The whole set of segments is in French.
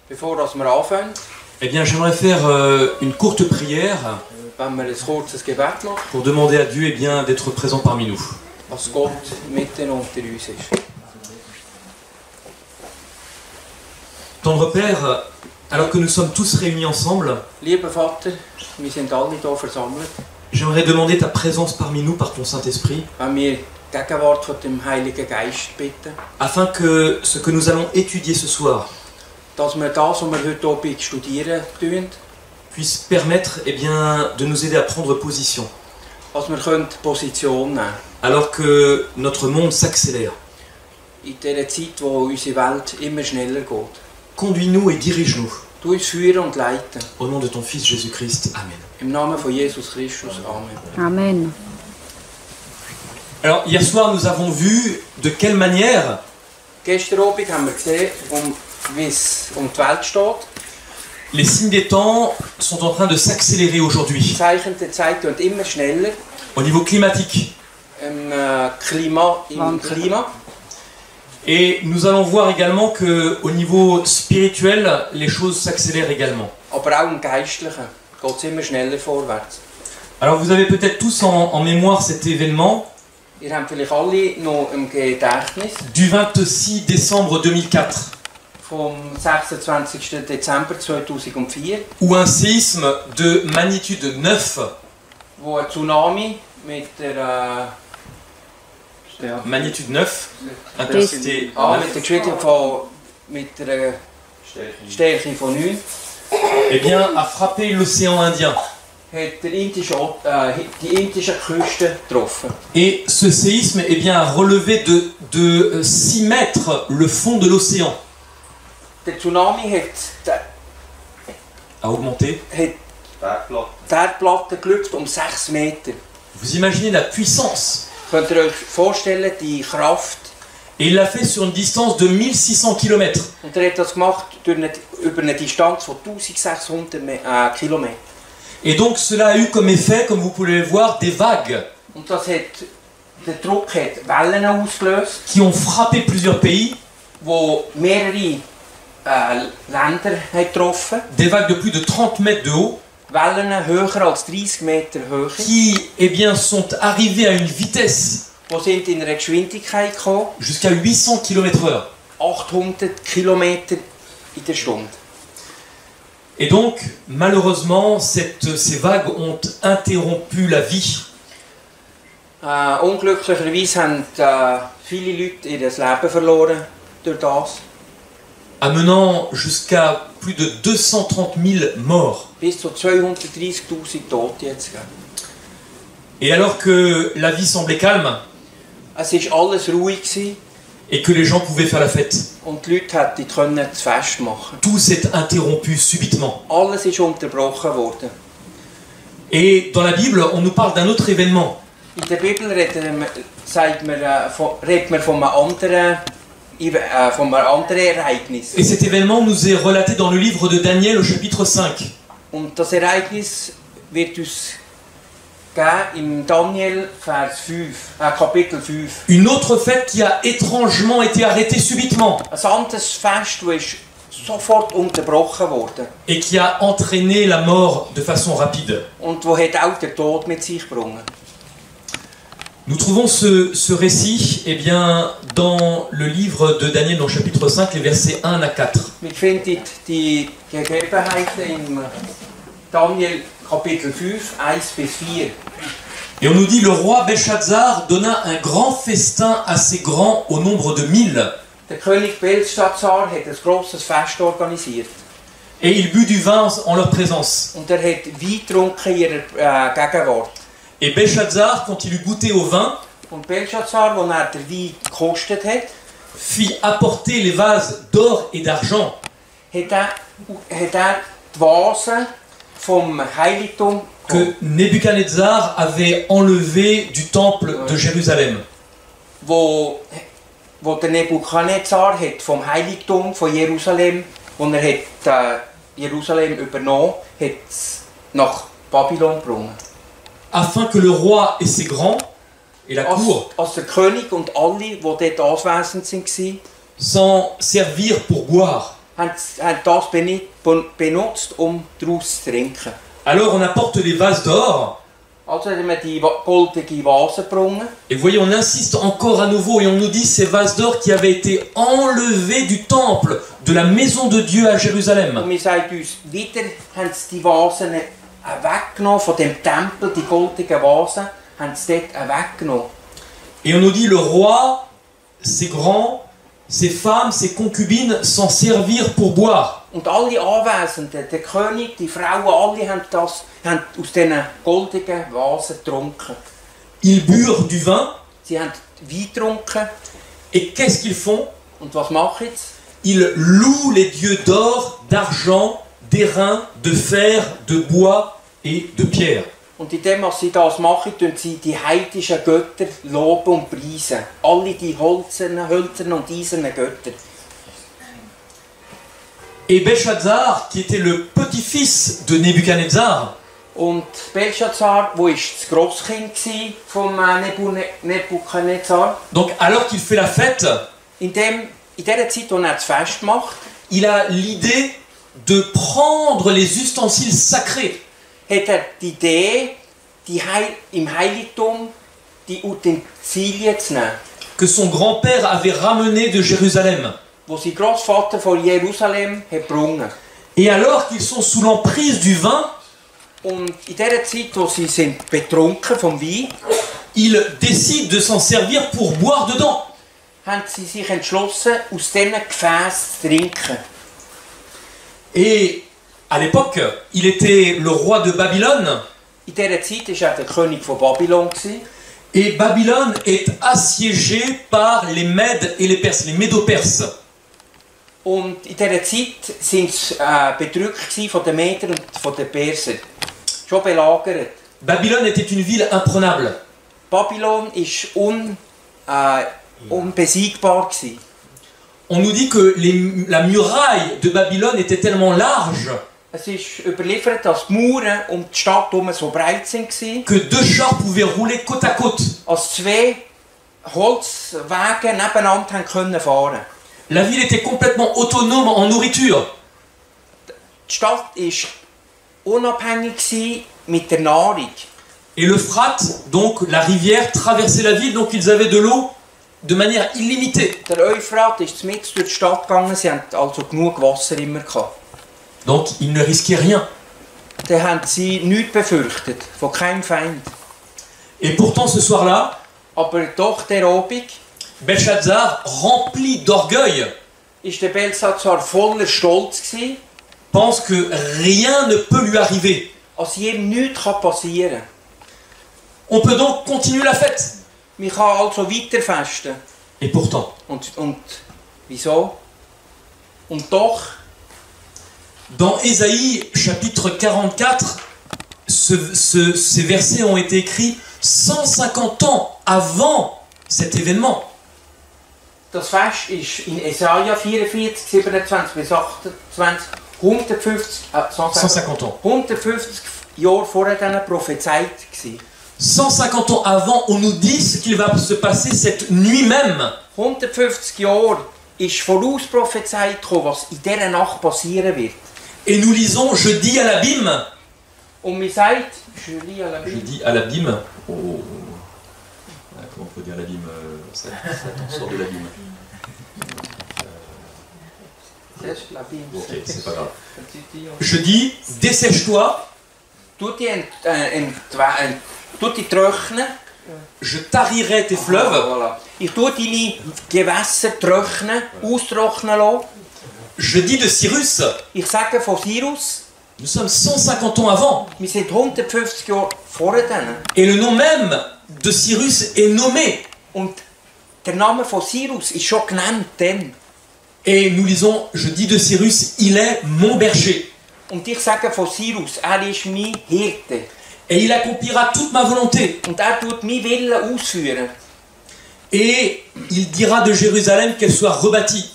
Bevor wir anfangen, Eh bien, j'aimerais faire une courte prière wenn wir ein kurzes Gebet machen, pour demander à Dieu d'être présent parmi nous. dass Gott mitten unter uns ist. Tendre Père, alors que nous sommes tous réunis ensemble, Lieber Vater, wir sind alle hier versammelt, j'aimerais demander ta présence parmi nous par ton Saint-Esprit, wenn wir die Gegenwart von dem Heiligen Geist bitten, afin que ce que nous allons étudier ce soir dass wir das, was wir heute Abend studieren, tun, puisse permettre de nous aider à prendre position, dass wir Position nehmen können. alors que notre monde s'accélère. In dieser Zeit, wo unsere Welt immer schneller geht. Conduis-nous et dirige-nous. Du uns führen und leiten. Au nom de ton Fils Jésus-Christ. Amen. Im Namen von Jesus Christus. Amen. Amen. Alors, hier soir, nous avons vu de quelle manière Gestern Abend haben wir gesehen, wie es die Welt steht. les signes des temps sont en train de s'accélérer Die aujourd'hui Zeichen der Zeit gehen immer schneller. au niveau climatique. Im Klima. Et nous allons voir également qu'au niveau spirituel, les choses s'accélèrent également. Aber auch im Geistlichen geht es immer schneller vorwärts. Alors vous avez peut-être tous en mémoire cet événement Ihr habt vielleicht alle noch im Gedächtnis du 26 décembre 2004, vom 26. Dezember 2004, où un séisme de magnitude 9, wo ein Tsunami mit der magnitude 9, intensité mit der Geschwindigkeit mit der Stärke von 9 a frappé l'océan Indien. hat die indische Küste getroffen. Et ce séisme a relevé de 6 mètres le fond de l'océan. Der Tsunami hat A augmenté. die Erdplatte gelüpft 6 Meter. Vous imaginez la puissance. Könnt ihr euch vorstellen, die Kraft? Et il l'a fait sur une distance de 1600 km. Und er hat das gemacht über eine Distanz von 1600 Kilometern. Et donc cela a eu comme effet, comme vous pouvez le voir, des vagues Und der Druck hat Wellen ausgelöst, qui ont frappé plusieurs pays, die mehrere Länder getroffen haben. des vagues de plus de 30 mètres de haut, Wellen höher als 30 Meter hoch, qui sont arrivées à une vitesse die sind in einer Geschwindigkeit gekommen, jusqu'à 800 km/h. 800 Kilometer in der Stunde. Et donc, malheureusement, ces vagues ont interrompu la vie Unglücklicherweise haben viele Leute ihr Leben verloren durch das. amenant jusqu'à plus de 230 000 morts. Bis zu 230.000 Tote jetzt. Et alors que la vie semblait calme Es war alles ruhig gewesen, et que les gens pouvaient faire la fête, und die Leute konnten das Fest machen. tout s'est interrompu subitement. Alles ist unterbrochen worden. Et dans la Bible, on nous parle d'un autre événement. In der Bibel redet man von einem anderen Ereignis. Et cet événement nous est relaté dans le livre de Daniel au chapitre 5. Und das Ereignis wird uns gegeben im Daniel Kapitel 5. Une autre fête qui a étrangement été arrêtée subitement Ein anderes Fest, das ist sofort unterbrochen wurde. et qui a entraîné la mort de façon rapide. Und wo hat auch den Tod mit sich gebracht. Nous trouvons ce récit dans le livre de Daniel, dans le chapitre 5, les versets 1 à 4. Wir finden die Gegebenheiten im Daniel Kapitel 5, 1 bis 4. Et on nous dit, le roi Belshazzar donna un grand festin assez grand au nombre de 1000. Der König Belshazzar hat ein grosses Fest organisiert. Et il but du vin en leur présence. Und er hat Wein getrunken in ihrer Gegenwart. Et Belshazzar, quand il eut goûté au vin, Und Belshazzar, als er den Wein gekostet hat, fit apporter les vases d'or et d'argent hat er die Vasen vom Heiligtum que Nebuchadnezzar avait enlevé du temple de Jérusalem. wo der Nebukadnezar hat vom Heiligtum von Jerusalem, wo er hat Jerusalem übernommen hat, nach Babylon gebracht. Afin que le roi et ses grands et la cour Als der König und alle, die dort anwesend waren, s'en servirent pour boire. haben das benutzt, daraus zu trinken. Alors on apporte les vases d'or. Also haben wir die goldene Vase gebrungen. Et vous voyez, on insiste encore à nouveau et on nous dit ces vases d'or qui avaient été enlevés du temple, de la maison de Dieu à Jérusalem. Und wir sagen uns wieder, haben sie die Vasen weggenommen von dem Tempel, die goldenen Vasen, haben sie dort weggenommen. Et on nous dit le roi, ses grands, ses femmes, ses concubines s'en servirent pour boire. Und alle Anwesenden, der König, die Frauen, alle haben aus diesen goldenen Vasen getrunken. Ils burent du vin. Sie haben Wein getrunken. Et qu'est-ce qu'ils font? Und was machen sie? Ils louent les dieux d'or, d'argent, d'airain, de fer, de bois et de pierre. Und indem was sie das machen, tun sie die heidnischen Götter loben und preisen. Alle die hölzernen und eisernen Götter. Et Belshazzar, qui était le petit-fils de Nebuchadnezzar, Und Belshazzar, wo war das Grosskind von Nebukadnezar, donc alors qu'il fait la fête, in dieser Zeit, wo er das Fest macht, il a l'idée de prendre les ustensiles sacrés hat er die Idee, im Heiligtum die Utensilien zu nehmen, que son grand-père avait ramenées de Jérusalem. die sein Großvater von Jerusalem hat gebrungen. Et alors qu'ils sont sous l'emprise du vin, Und in dieser Zeit, wo sie sind betrunken vom Wein, ils décident de s'en servir pour boire dedans. haben sie sich entschlossen, aus diesen Gefäßen zu trinken. Et à l'époque, il était le roi de Babylone. In dieser Zeit war er der König von Babylon. Et Babylone est assiégée par les Mèdes et les Perses, les Médo-Perses. Und in dieser Zeit waren sie bedrückt von den Medern und von den Persern. Schon belagert. Babylone était une ville imprenable. Babylon war unbesiegbar. On nous dit que la muraille de Babylone était tellement large Es ist überliefert, dass die Mauern um die Stadt herum so breit waren, que deux chars pouvaient rouler côte à côte. als zwei Holzwege nebeneinander haben können fahren. La ville était complètement autonome en nourriture. Die Stadt war unabhängig mit der Nahrung. Et l'Euphrate, donc la rivière, traversait la ville, donc ils avaient de l'eau de manière illimitée. Der Euphrat ist mitten durch die Stadt gegangen, sie hatten also genug Wasser immer gehabt. Donc ils ne risquaient rien. Da haben sie nichts befürchtet, von keinem Feind. Et pourtant ce soir-là, Aber doch der Abend Belshazzar, rempli d'orgueil, ist der Belshazzar voller Stolz gewesen, pense que rien ne peut lui arriver. als ihm nichts passieren kann. On peut donc continuer la fête. Man kann also weiter festen. Et pourtant, Und wieso? Und doch, dans Ésaïe chapitre 44, ces versets ont été écrits 150 ans avant cet événement. das Fest ist in Jesaja 44, 27 bis 28, 150 ans. 150 Jahre vor dieser Prophezeit gewesen. 150 ans avant, on nous dit ce qu'il va se passer cette nuit même. 150 Jahre ist vorausprophezeit gekommen, was in dieser Nacht passieren wird. Et nous lisons, je dis à l'abîme. Und man sagt, je lis à la Je Bible. dis à l'abîme. Oh. Comment on peut dire l'abîme? Ça sort de l'abîme. C'est la Bible. Ok, c'est pas grave. Je dis, dessèche-toi, Tut die trocknen. je tarirai tes fleuves. Voilà. Ich tue deine Gewässer trocknen, austrocknen lassen. Je dis de Cyrus, Ich sage von Cyrus, nous sommes 150 ans avant. wir sind 150 Jahre vor denen. Et le nom même de Cyrus est nommé. Und der Name von Cyrus ist schon genannt dann. Et nous lisons, je dis de Cyrus, il est mon berger. Und ich sage von Cyrus, er ist mein Hirte. Et il accomplira toute ma volonté. Und er tut meinen Willen ausführen. Et il dira de Jérusalem qu'elle soit rebâtie.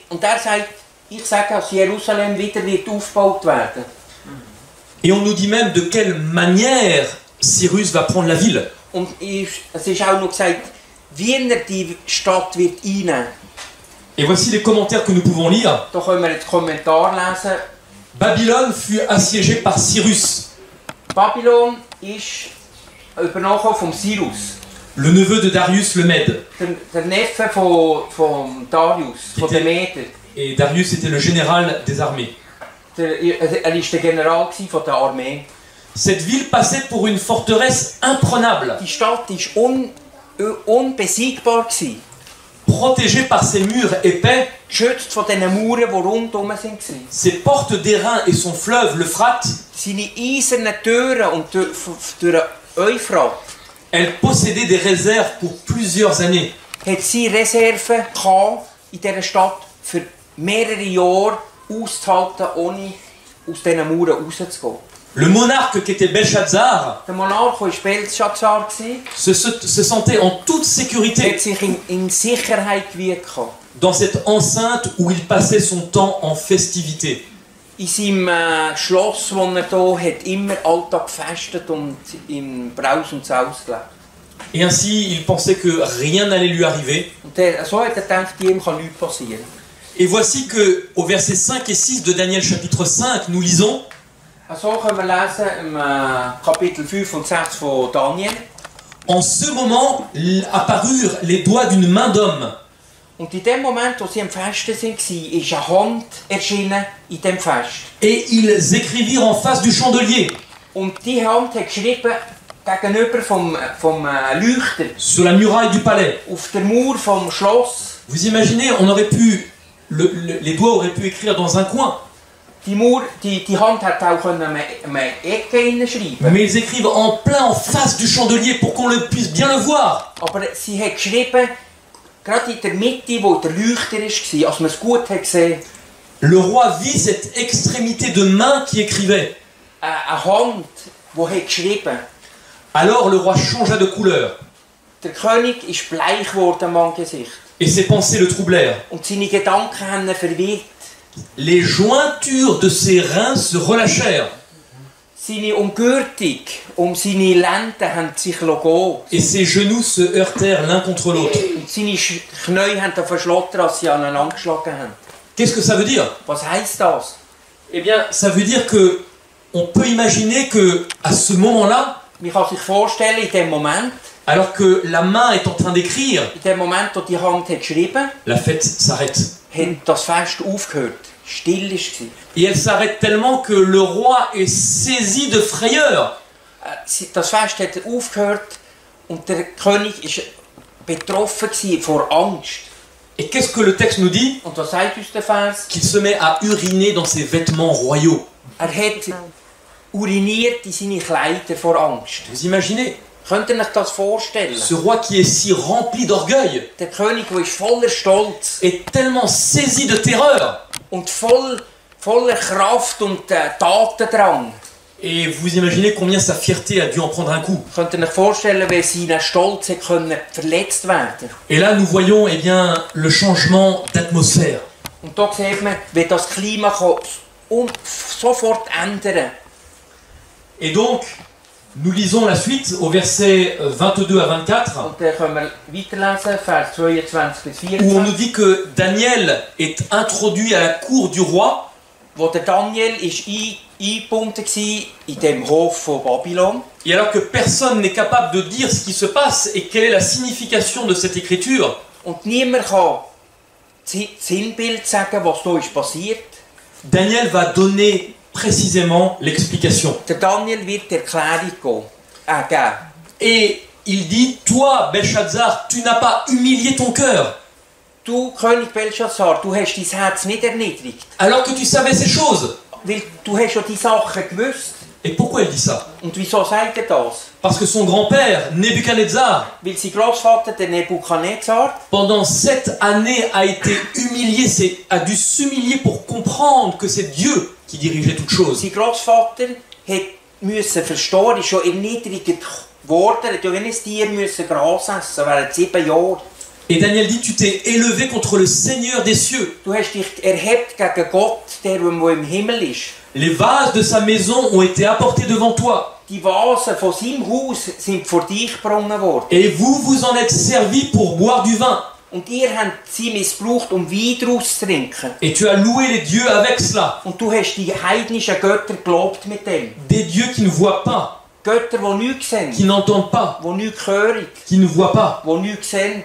Und er sagt, ich sage, dass Jerusalem wieder wird aufgebaut werden. Et on nous dit même de quelle manière Cyrus va prendre la ville. Und es ist auch noch gesagt, wie er die Stadt wird einnehmen. Et voici les commentaires que nous pouvons lire. Da können wir jetzt Kommentar lesen. Babylone fut assiégée par Cyrus, Babylon ist übernommen vom Cyrus, le neveu de Darius le Mède. der Neffe von Darius, von den Meder. Et Darius était le général des armées. Er war der General von der Armee. Cette ville passait pour une forteresse imprenable, Die Stadt war unbesiegbar, protégée par ses murs épais, geschützt von diesen Mauern, die rundherum waren. ses portes d'airain et son fleuve, l'Euphrate. Seine eisernen Türen und durch den Euphrat Elle possédait des réserves pour plusieurs années. hat sie Reserven gehabt in dieser Stadt für mehrere Jahre auszuhalten, ohne aus diesen Mauern rauszugehen. Le monarque qu'était Belshazzar Der Monarch, der Belshazzar war, se sentait en toute sécurité hat sich in Sicherheit gewiegt. dans cette enceinte où il passait son temps en festivité. In seinem Schloss, das er hier hat, immer Alltag gefestet und im Braus und Saus gelebt. Et ainsi, il pensait que rien n'allait lui arriver. Und so hat er gedacht, ihm kann nichts passieren. Et voici que, au verset 5 et 6 de Daniel chapitre 5, nous lisons: So können wir lesen im Kapitel 5 und 6 von Daniel. En ce moment apparurent les doigts d'une main d'homme. Und in dem Moment, wo sie am Festen waren, ist eine Hand erschienen in dem Fest. Et ils écrivirent en face du chandelier, Und die Hand hat geschrieben gegenüber vom Leuchter, sur la muraille du palais. auf der Mauer vom Schloss. Vous imaginez, on aurait pu, les doigts auraient pu écrire dans un coin, Die Hand hat auch eine Ecke hineinschreiben. mais ils écrivent en plein en face du chandelier pour qu'on le puisse bien le voir. Aber sie hat geschrieben, gerade in der Mitte, wo der Leuchter war, als man es gut hat gesehen. Le roi vit cette extrémité de main qui écrivait. Eine Hand, die hat geschrieben. Alors le roi changea de couleur, Der König ist bleich geworden am Angesicht. et ses pensées le troublèrent. Und seine Gedanken haben ihn verwirrt. Les jointures de ses reins se relâchèrent, Seine Umgürtung seine Lenden haben sich gehen. et ses genoux se heurtèrent l'un contre l'autre. Und seine Knie haben verschlottert, als sie aneinander geschlagen haben. Qu'est-ce que ça veut dire? Was heisst das? Eh bien, ça veut dire que on peut imaginer que à ce moment-là, Man kann sich vorstellen, in dem Moment, alors que la main est en train d'écrire, in dem Moment, wo die Hand hat geschrieben la fête s'arrête. hat, das Fest aufgehört. Still war. Et elle s'arrête tellement que le roi est saisi de frayeur. Das Fest hat aufgehört und der König war betroffen vor Angst. Et qu'est-ce que le texte nous dit? Und was sagt uns der Vers? Qu'il se met à uriner dans ses vêtements royaux. Er hat uriniert in seine Kleider vor Angst. Vous imaginez? Könnt ihr euch das vorstellen? Ce roi qui est si rempli d'orgueil Der König, der ist voller Stolz est tellement saisi de terreur. und voller Kraft und Tatendrang. Et vous imaginez combien sa fierté a dû en prendre un coup. Könnt ihr euch vorstellen, wie sein Stolz verletzt werden. Et là, nous voyons eh bien, le changement d'atmosphère. Und da sieht man, wie das Klima sofort ändern. Et donc, nous lisons la suite au verset 22 à 24, Und dann können wir weiterlesen, Vers 22 bis où on nous 24. dit que Daniel est introduit à la cour du roi, Wo der Daniel ist eingebunden war in dem Hof von Babylon. et alors que personne n'est capable de dire ce qui se passe et quelle est la signification de cette écriture, Und niemand kann das Sinnbild sagen, was da ist passiert. Daniel va donner précisément l'explication. Der Daniel wird die Erklärung geben. Et il dit, toi, Belshazzar, tu n'as pas humilié ton cœur, Du, König Belshazzar, du hast dein Herz nicht erniedrigt, alors que tu savais ces choses. weil du hast ja die Sachen gewusst. Et pourquoi il dit ça? Und wieso sagt er das? Parce que son grand-père, Nebuchadnezzar, Weil sein Großvater, der Nebukadnezar, pendant 7 années a été humilié, a dû s'humilier pour comprendre que c'est Dieu qui dirigeait toutes choses. sein Großvater musste verstehen, er ist schon erniedrigt worden, er musste ja wie ein Tier Gras essen während 7 Jahren. Et Daniel dit, tu t'es élevé contre le Seigneur des cieux. Du hast dich erhebt gegen Gott, der im Himmel ist. Les vases de sa maison ont été apportés devant toi. Die Vasen von seinem Haus sind vor dich gebracht worden. Et vous vous en êtes servis pour boire du vin. Und ihr habt sie missbraucht, Wein daraus zu trinken. Et tu as loué les dieux avec cela. Und du hast die heidnischen Götter gelobt mit dem. Des dieux qui ne voient pas, Götter, die nichts sehen, qui n'entendent pas, die nichts hören, qui ne voient pas, die nichts sehen,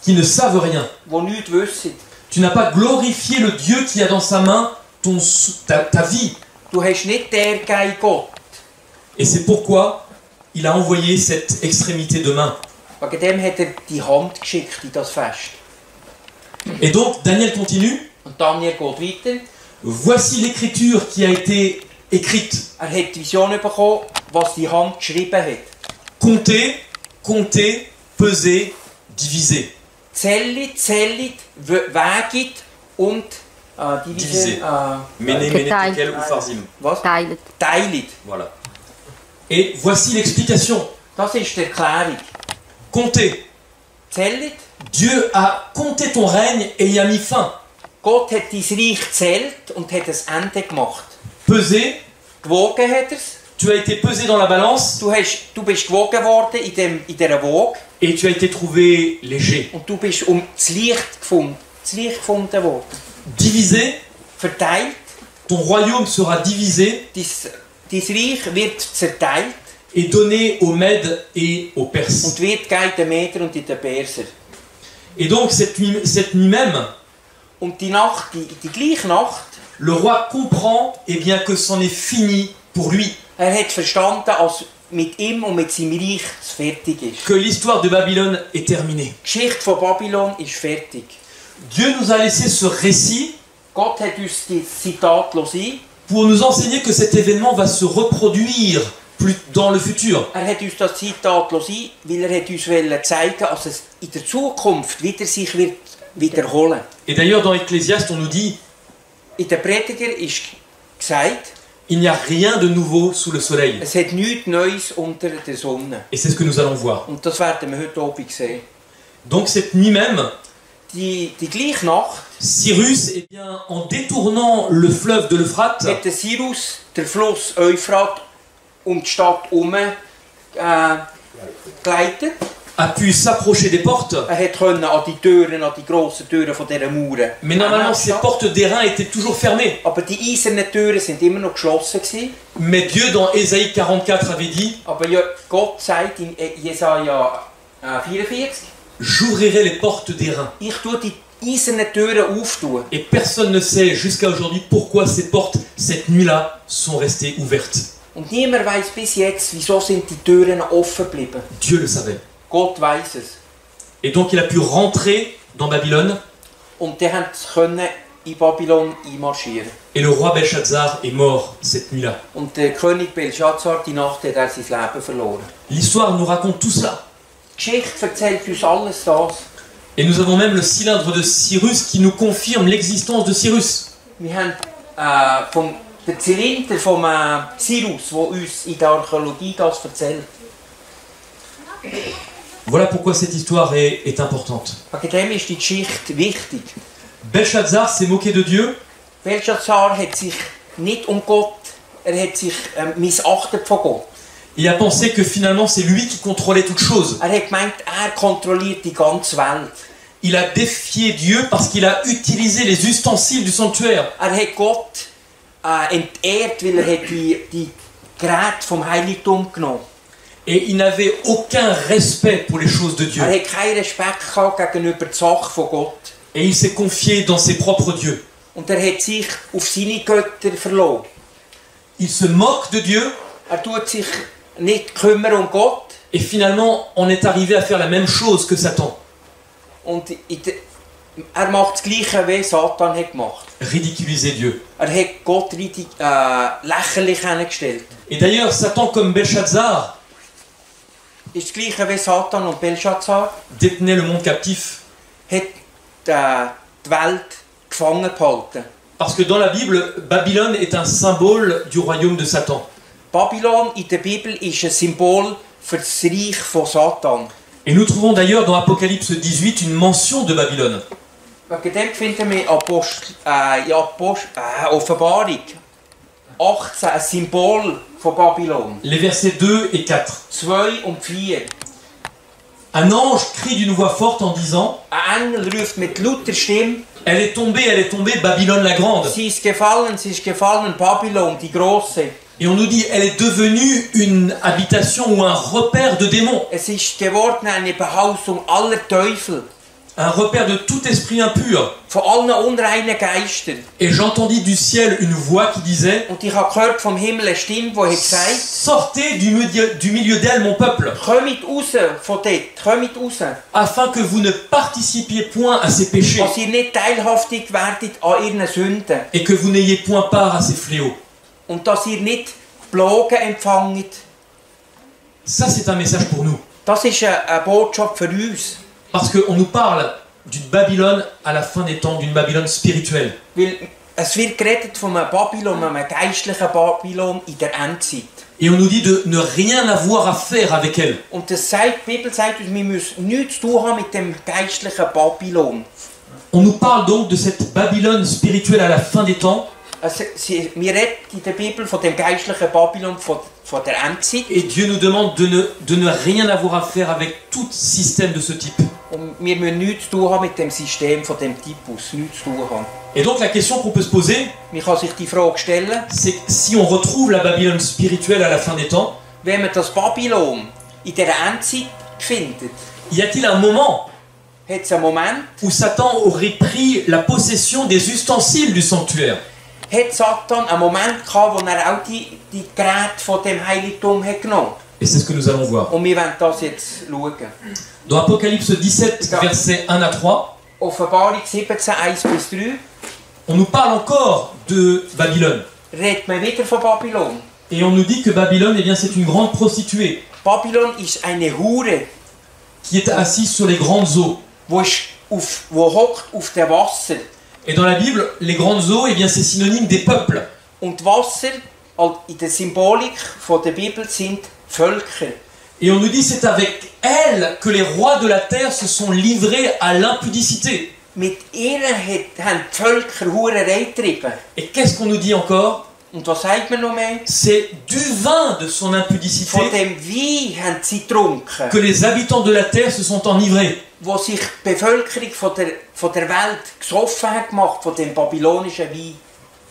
qui ne savent rien. die nichts wissen. Tu n'as pas glorifié le Dieu qui a dans sa main ta vie. Du hast nicht der gegeben, Gott. Et c'est pourquoi il a envoyé cette extrémité de main. Wegen dem hat er die Hand geschickt in das Fest. Et donc Daniel continue. Und Daniel geht weiter. Voici l'écriture qui a été écrite. Er hat die Vision bekommen, was die Hand geschrieben hat. Comptez, comptez, pesez, divisez. Zählt, wägt und Divisez. Méné, tekel ou farzim. Was? Teilt. Teilt. Voilà. Et voici l'explication. Das ist die Erklärung. Comptez. Zählt. Dieu a compté ton règne et y a mis fin. Gott hat dein Reich gezählt und hat ein Ende gemacht. Pesez. Gewogen hat er es. Tu as été pesé dans la balance. Du bist gewogen worden in dieser Waage. Et tu as été trouvé léger. Und du bist das Licht gefunden worden. Divisé. Verteilt. Ton royaume sera divisé. Dein Reich wird zerteilt. Et donné aux Mèdes et aux Perses. Und wird gegeben den Meder und den Perser. Et donc cette nuit même, und die Nacht, die gleiche Nacht, le roi comprend eh bien, que c'en est fini pour lui. Hat verstanden, dass mit ihm und mit seinem Reich es fertig ist. Que l'histoire de Babylone est terminée. Die Geschichte von Babylon ist fertig. Dieu nous a laissé ce récit. Gott hat uns die Zitat lassen. Pour nous enseigner que cet événement va se reproduire plus dans le futur. Hat uns das Zitat lassen, weil hat uns zeigen, dass es in der Zukunft wieder sich wird wiederholen. Et d'ailleurs dans Ecclésiaste on nous dit, in der Prediger ist gesagt, il n'y a rien de nouveau sous le soleil. Es hat nichts Neues unter der Sonne. Et c'est ce que nous allons voir. Und das werden wir heute Abend sehen. Donc cette nuit même, die gleiche Nacht, Cyrus, eh bien, en détournant le fleuve de l'Euphrate, hat der Cyrus den Fluss Euphrat um die Stadt geleitet. A pu s'approcher des portes. Konnte an die Türen, an die grossen Türen von dieser Mauern. Mais normalement, ces portes d'airain étaient toujours fermées. Aber die eisernen Türen sind immer noch geschlossen gewesen. Mais Dieu, dans Ésaïe 44, avait dit, aber ja, Gott sagt in Jesaja 44, j'ouvrirai les portes d'airain. Ich tue die eisernen Türen auftun. Et personne ne sait jusqu'à aujourd'hui pourquoi ces portes, cette nuit-là, sont restées ouvertes. Und niemand weiß bis jetzt, wieso sind die Türen offen geblieben. Dieu le savait. Gott weiß es. Et donc il a pu rentrer dans Babylone. Und die konnten in Babylon einmarschieren. Et le roi Belshazzar est mort cette nuit-là. Und der König Belshazzar, die Nacht hat er sein Leben verloren. L'histoire nous raconte tout cela. Die Geschichte erzählt uns alles das. Et nous avons même le cylindre de Cyrus qui nous confirme l'existence de Cyrus. Wir haben den Zylinder vom Cyrus, der uns in der Archäologie das erzählt. Voilà pourquoi cette histoire est importante. Wegen dem ist die Geschichte wichtig. Belshazzar s'est moqué de Dieu. Belshazzar hat sich nicht Gott, hat sich missachtet von Gott. Il a pensé que finalement c'est lui qui contrôlait toutes choses. Hat gemeint, kontrolliert die ganze Welt. Il a défié Dieu parce qu'il a utilisé les ustensiles du sanctuaire. Hat Gott entehrt, weil hat die Geräte vom Heiligtum genommen. Et il n'avait aucun respect pour les choses de Dieu. Hat keinen Respekt gegenüber der Sache von Gott. Et il s'est confié dans ses propres dieux. Und hat sich auf seine Götter verloren. Il se moque de Dieu. Tut sich nicht kümmern Gott. Et finalement, on est arrivé à faire la même chose que Satan. Und macht das Gleiche, wie Satan hat gemacht. Ridiculiser Dieu. Hat Gott lächerlich hingestellt. Et d'ailleurs, Satan comme Belshazzar ist das Gleiche wie Satan und Belshazzar. Détenait le monde captif. Hat die Welt gefangen gehalten. Parce que dans la Bible, Babylone est un symbole du royaume de Satan. Babylon in der Bibel ist ein Symbol für das Reich von Satan. Et nous trouvons d'ailleurs dans Apocalypse 18 une mention de Babylone. Wegen dem finden wir Offenbarung 18 ein Symbol von Babylon. Les versets 2 et 4. 2 und 4. Un ange crie d'une voix forte en disant, ein Engel ruft mit lauter Stimme, elle est tombée, Babylone la grande. sie ist gefallen, Babylon, die Große. Et on nous dit, elle est devenue une habitation ou un repère de démons, Es ist geworden eine Behausung aller Teufel, un repère de tout esprit impur. von allen unreinen Geistern. Et j'entendis du ciel une voix qui disait, Und ich habe gehört vom Himmel eine Stimme, die hat gesagt, sortez du milieu d'elle, mon peuple, kommt raus von dort, kommt raus, afin que vous ne participiez point à ses péchés dass ihr nicht teilhaftig werdet an ihren Sünden et que vous n'ayez point part à ses fléaux. und dass ihr nicht Plagen empfangt. Ça, c'est un message pour nous. Das ist eine Botschaft für uns. Parce qu'on nous parle d'une Babylone à la fin des temps, d'une Babylone spirituelle. Weil es wird geredet von einem Babylon, einem geistlichen Babylon in der Endzeit. Et on nous dit de ne rien avoir à faire avec elle. Und das sagt, die Bibel sagt uns, wir müssen nichts zu tun haben mit dem geistlichen Babylon. On nous parle donc de cette Babylone spirituelle à la fin des temps. Also, wir reden in der Bibel von dem geistlichen Babylon von der Endzeit. Et Dieu nous demande de ne rien avoir à faire avec tout système de ce type. Und wir müssen nichts zu tun haben mit dem System von dem Typus. Nichts zu tun haben. Et donc la question qu'on peut se poser, Man kann sich die Frage stellen, c'est que si on retrouve la Babylone spirituelle à la fin des temps, wenn man das Babylon in der Endzeit findet, y a-t-il un moment hat es einen Moment, où Satan aurait pris la possession des ustensiles du sanctuaire? hat Satan einen Moment gehabt, wo auch die Geräte von dem Heiligtum hat genommen. Et c'est ce que nous allons voir. Und wir werden das jetzt schauen. Dans Apocalypse 17, versets 1 à 3, Offenbarung 17, 1-3, on nous parle encore de Babylone. redet man wieder von Babylon. Et on nous dit que Babylone, eh bien, c'est une grande prostituée Babylon ist eine Hure, qui est assise sur les grandes eaux. wo hockt auf dem Wasser. Et dans la Bible, les grandes eaux, eh bien, c'est synonyme des peuples. Und Wasser, in der Symbolik von der Bibel, sind Völker. Et on nous dit c'est avec elle que les rois de la terre se sont livrés à l'impudicité. Mit ihr haben die Völker Hurerei getrieben. Et qu'est-ce qu'on nous dit encore? Und was sagt man noch mehr? C'est du vin de son impudicité Von dem Wein haben sie getrunken, que les habitants de la terre se sont enivrés. wo sich die Bevölkerung von der Welt gesoffen hat gemacht, von dem babylonischen Wein.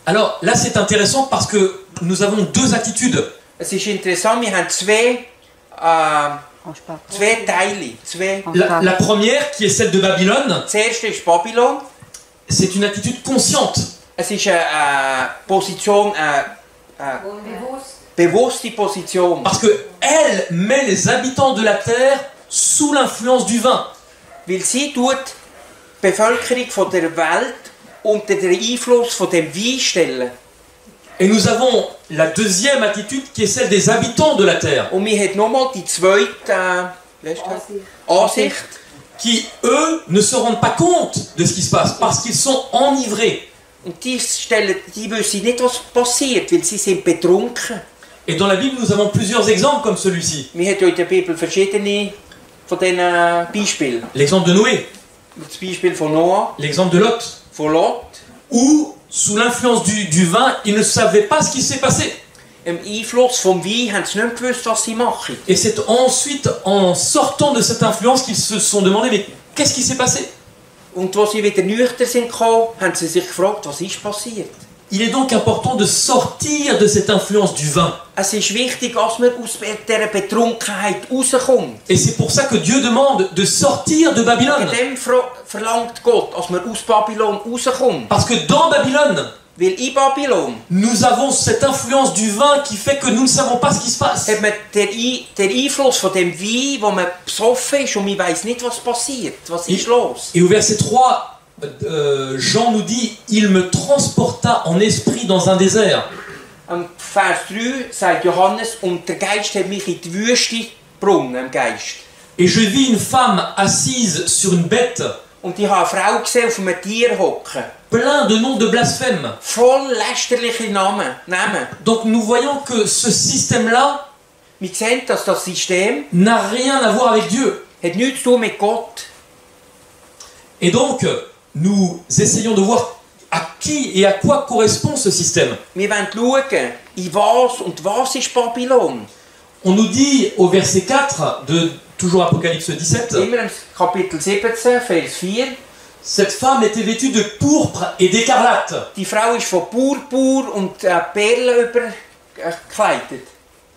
Alors là c'est intéressant parce que nous avons deux attitudes. Es ist interessant, wir haben zwei Teile. La première, qui est celle de Babylone, Das erste ist Babylon. c'est une attitude consciente. Es ist eine Position, bewusste Position. Parce qu'elle met les habitants de la terre sous l'influence du vin. Weil sie tut die Bevölkerung von der Welt unter den Einfluss von dem Wein stellen. Et nous avons la deuxième attitude qui est celle des habitants de la terre. Und wir haben nochmal die zweite Ansicht, Qui, eux, ne se rendent pas compte de ce qui se passe parce qu'ils sont enivrés. und die wissen nicht, was passiert, weil sie sind betrunken. Et dans la Bible, nous avons plusieurs exemples comme celui-ci. Wir haben in der Bibel verschiedene von diesen Beispielen. L'exemple de Noé, Das Beispiel von Noah, l'exemple de Lot, von Lot. où, sous l'influence du vin, ils ne savaient pas ce qui s'est passé. Im Einfluss vom Wein haben sie nicht gewusst, was sie machen. Et c'est ensuite, en sortant de cette influence, qu'ils se sont demandé, mais qu'est-ce qui s'est passé? Und als sie wieder nüchtern sind gekommen, haben sie sich gefragt, was ist passiert. Il est donc important de sortir de cette influence du vin. Es ist wichtig, dass man aus dieser Betrunkenheit rauskommt. Et c'est pour ça que Dieu demande de sortir de Babylone. Wegen dem verlangt Gott, dass man aus Babylon rauskommt. Parce que dans Babylone, Weil in Babylon nous avons cette influence du vin qui fait que nous ne savons pas ce qui se passe. hat man den Einfluss von dem Wein, wo man besoffen ist und man weiss nicht, was passiert. Was ist los? Et au verset 3, Jean nous dit « Il me transporta en esprit dans un désert. Am Vers 3 sagt Johannes, und der Geist hat mich in die Wüste gebracht, im Geist. Et je vis une femme assise sur une bête, Und ich habe eine Frau gesehen, auf einem Tier hocken. plein de noms de blasphème. Voll lästerliche Namen. Donc nous voyons que ce système-là Wir sehen, dass das System n'a rien à voir avec Dieu. hat nichts zu tun mit Gott. Et donc, nous essayons de voir à qui et à quoi correspond ce système. Wir wollen schauen, in was und was ist Babylon. on nous dit au verset 4 de toujours Apocalypse 17, Immer im Kapitel 17, Vers 4. cette femme était vêtue de pourpre et d'écarlate. Die Frau ist von Purpur und Perlen überkleidet.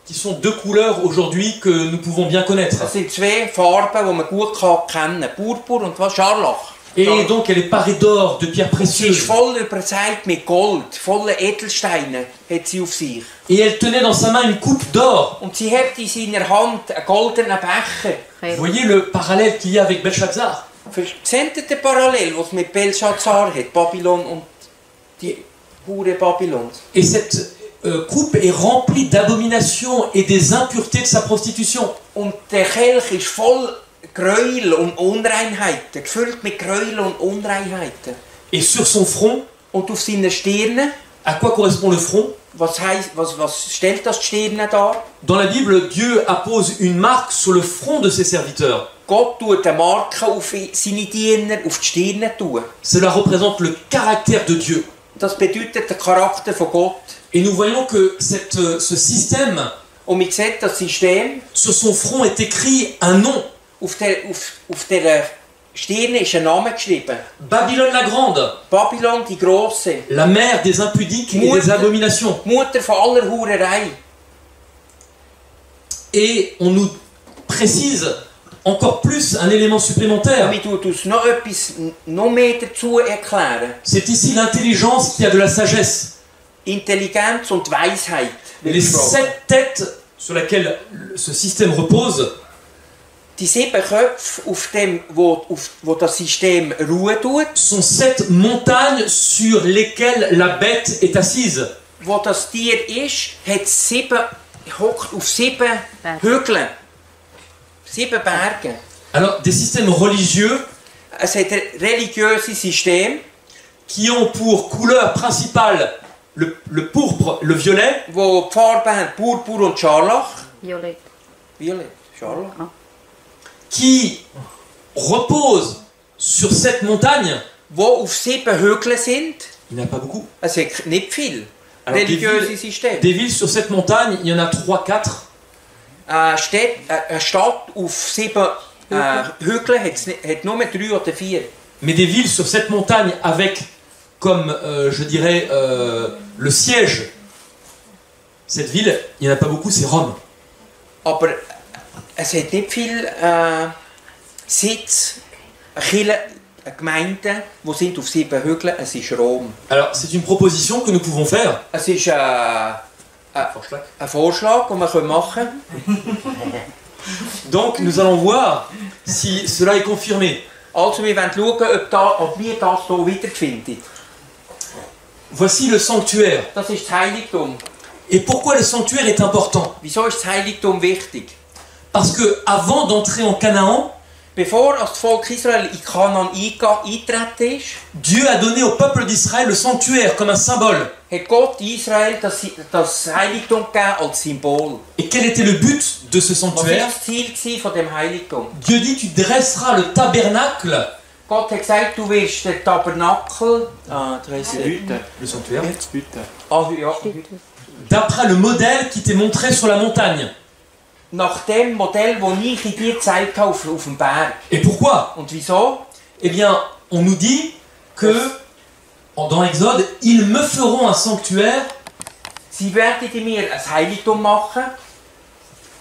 Qui sont deux couleurs aujourd'hui que nous pouvons bien connaître. Das sind zwei Farben, die man gut kennen kann. Purpur und was? Scharlach. Et donc elle est parée d'or, de pierres Sie ist précieuses. voll übersät mit Gold, voller Edelsteine hat sie auf sich. Et elle tenait dans sa main une coupe d'or. Und sie hat in seiner Hand einen goldenen Becher. Vous voyez le parallèle qu'il y a avec Belshazzar. Seht ihr den Parallel, was mit Belshazzar hat, Babylon und die Hure Babylons? Et cette coupe est remplie d'abominations et des impuretés de sa prostitution. Und der Kelch ist voll Gräuel und Unreinheiten, gefüllt mit Gräuel und Unreinheiten. Et sur son front, Und auf seiner Stirne, à quoi correspond le front? was stellt das die Stirne dar? Dans la Bible, Dieu appose une marque sur le front de ses serviteurs. Gott tut eine Marke auf seine Diener auf die Stirne tun. Cela représente le caractère de Dieu. Das bedeutet den Charakter von Gott. Et nous voyons que ce système, Und man sieht das System, sur son front est écrit un nom. auf der Stirne ist ein Name geschrieben. Babylone la Grande, Babylon die Grosse, la mère des impudiques et des abominations. Mutter von aller Hurerei. Et on nous précise encore plus un élément supplémentaire. Und man tut uns noch etwas noch mehr dazu erklären. C'est ici l'intelligence qui a de la sagesse. Intelligenz und Weisheit. wird Les gesprochen. 7 têtes sur lesquelles ce système repose Die 7 Köpfe, wo das System Ruhe tut, sont 7 montagnes sur lesquelles la bête est assise. wo das Tier ist, hockt auf 7 Hügeln, 7 Berge. Alors, des systèmes religieux Es hat ein religiöses System, qui ont pour couleur principale le pourpre, le violet, wo die Farben haben Purpur und Scharlach. Violett. Violett, Scharlach. qui repose sur cette montagne. Wo auf 7 Hügeln sind. Il n'y en a pas beaucoup. Es hat nicht viel. Alors, Religiöse System. Des villes sur cette montagne, il y en a 3-4. Eine Stadt auf 7 Hügeln hat nur 3 oder 4. Mais des villes sur cette montagne avec, comme je dirais, le siège. Cette ville, il n'y en a pas beaucoup, c'est Rome. Aber es hat nicht viel Sitz, Kirchen, Gemeinden, die sind auf 7 Hügeln. Es ist Rom. Alors, c'est une proposition que nous pouvons faire. Es ist ein Vorschlag, den wir machen können. Donc, nous allons voir si cela est confirmé. Also, wir wollen schauen, ob wir das hier wiederfinden. Voici le sanctuaire. Das ist das Heiligtum. Et pourquoi le sanctuaire est important? Wieso ist das Heiligtum wichtig? Parce que avant d'entrer en Canaan, Bevor das Volk Israel in Kanaan eingetreten ist, Dieu a donné au peuple d'Israël le sanctuaire comme un symbole. hat Gott Israel das Heiligtum gegeben als Symbol. Et quel était le but de ce Was war sanctuaire? das Ziel von dem Heiligtum? Dieu dit, tu dresseras le tabernacle, Gott hat gesagt, du wirst den Tabernakel, le sanctuaire, ja, d'après le modèle qui t'est montré sur la montagne. nach dem Modell, das ich in dir gezeigt habe auf dem Berg. Et pourquoi? Und wieso? Eh bien, on nous dit que, dans Exode, ils me feront un sanctuaire Sie werden mir ein Heiligtum machen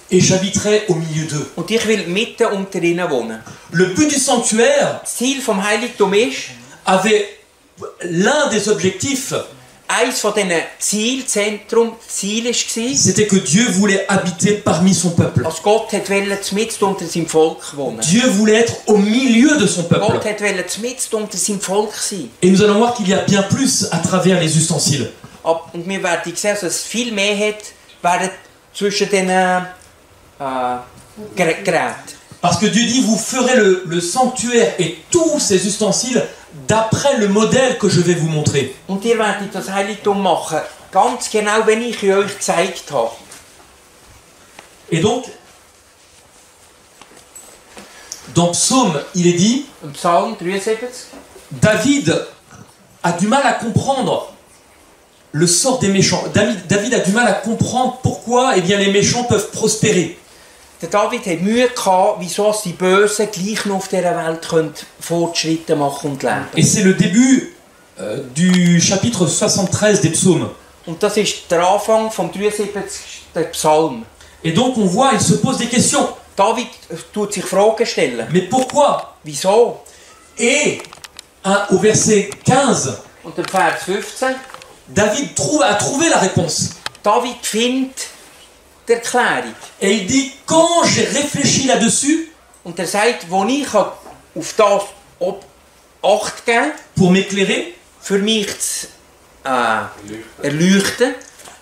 et j'habiterai au milieu d'eux. und ich will mitten unter ihnen wohnen. Le but du sanctuaire Das Ziel vom Heiligtum ist, avait l'un des objectifs, eines von diesen Zielen war, c'était que Dieu voulait habiter parmi son peuple. als Gott wollte mitten unter seinem Volk wohnen. Dieu voulait être au milieu de son peuple. Gott wollte mitten unter seinem Volk sein. Et nous allons voir qu'il y a bien plus à travers les ustensiles. Und wir werden sehen, dass es viel mehr hat zwischen den Geräten. Parce que Dieu dit, vous ferez le sanctuaire et tous ces ustensiles d'après le modèle que je vais vous montrer. Und ihr werdet das Heiligtum machen, ganz genau, wenn ich euch gezeigt habe. Et donc, dans Psaume, il est dit, Im Psalm 73, David a du mal à comprendre le sort des méchants. David a du mal à comprendre pourquoi eh bien, les méchants peuvent prospérer. Der David hat Mühe gehabt, wieso die Bösen gleich noch auf dieser Welt können Fortschritte machen und leben. Et c'est le début du chapitre 73 des psaumes. Und das ist der Anfang vom 73. Psalm. Et donc on voit, il se pose des questions. David tut sich Fragen stellen. Mais pourquoi? Wieso? Et au verset 15, Und im Vers 15, David a trouvé la réponse. David findet die Erklärung. Et il dit, quand j'ai réfléchi là-dessus, Und er sagt, wo ich auf das Acht geben pour m'éclairer, für mich zu erleuchten,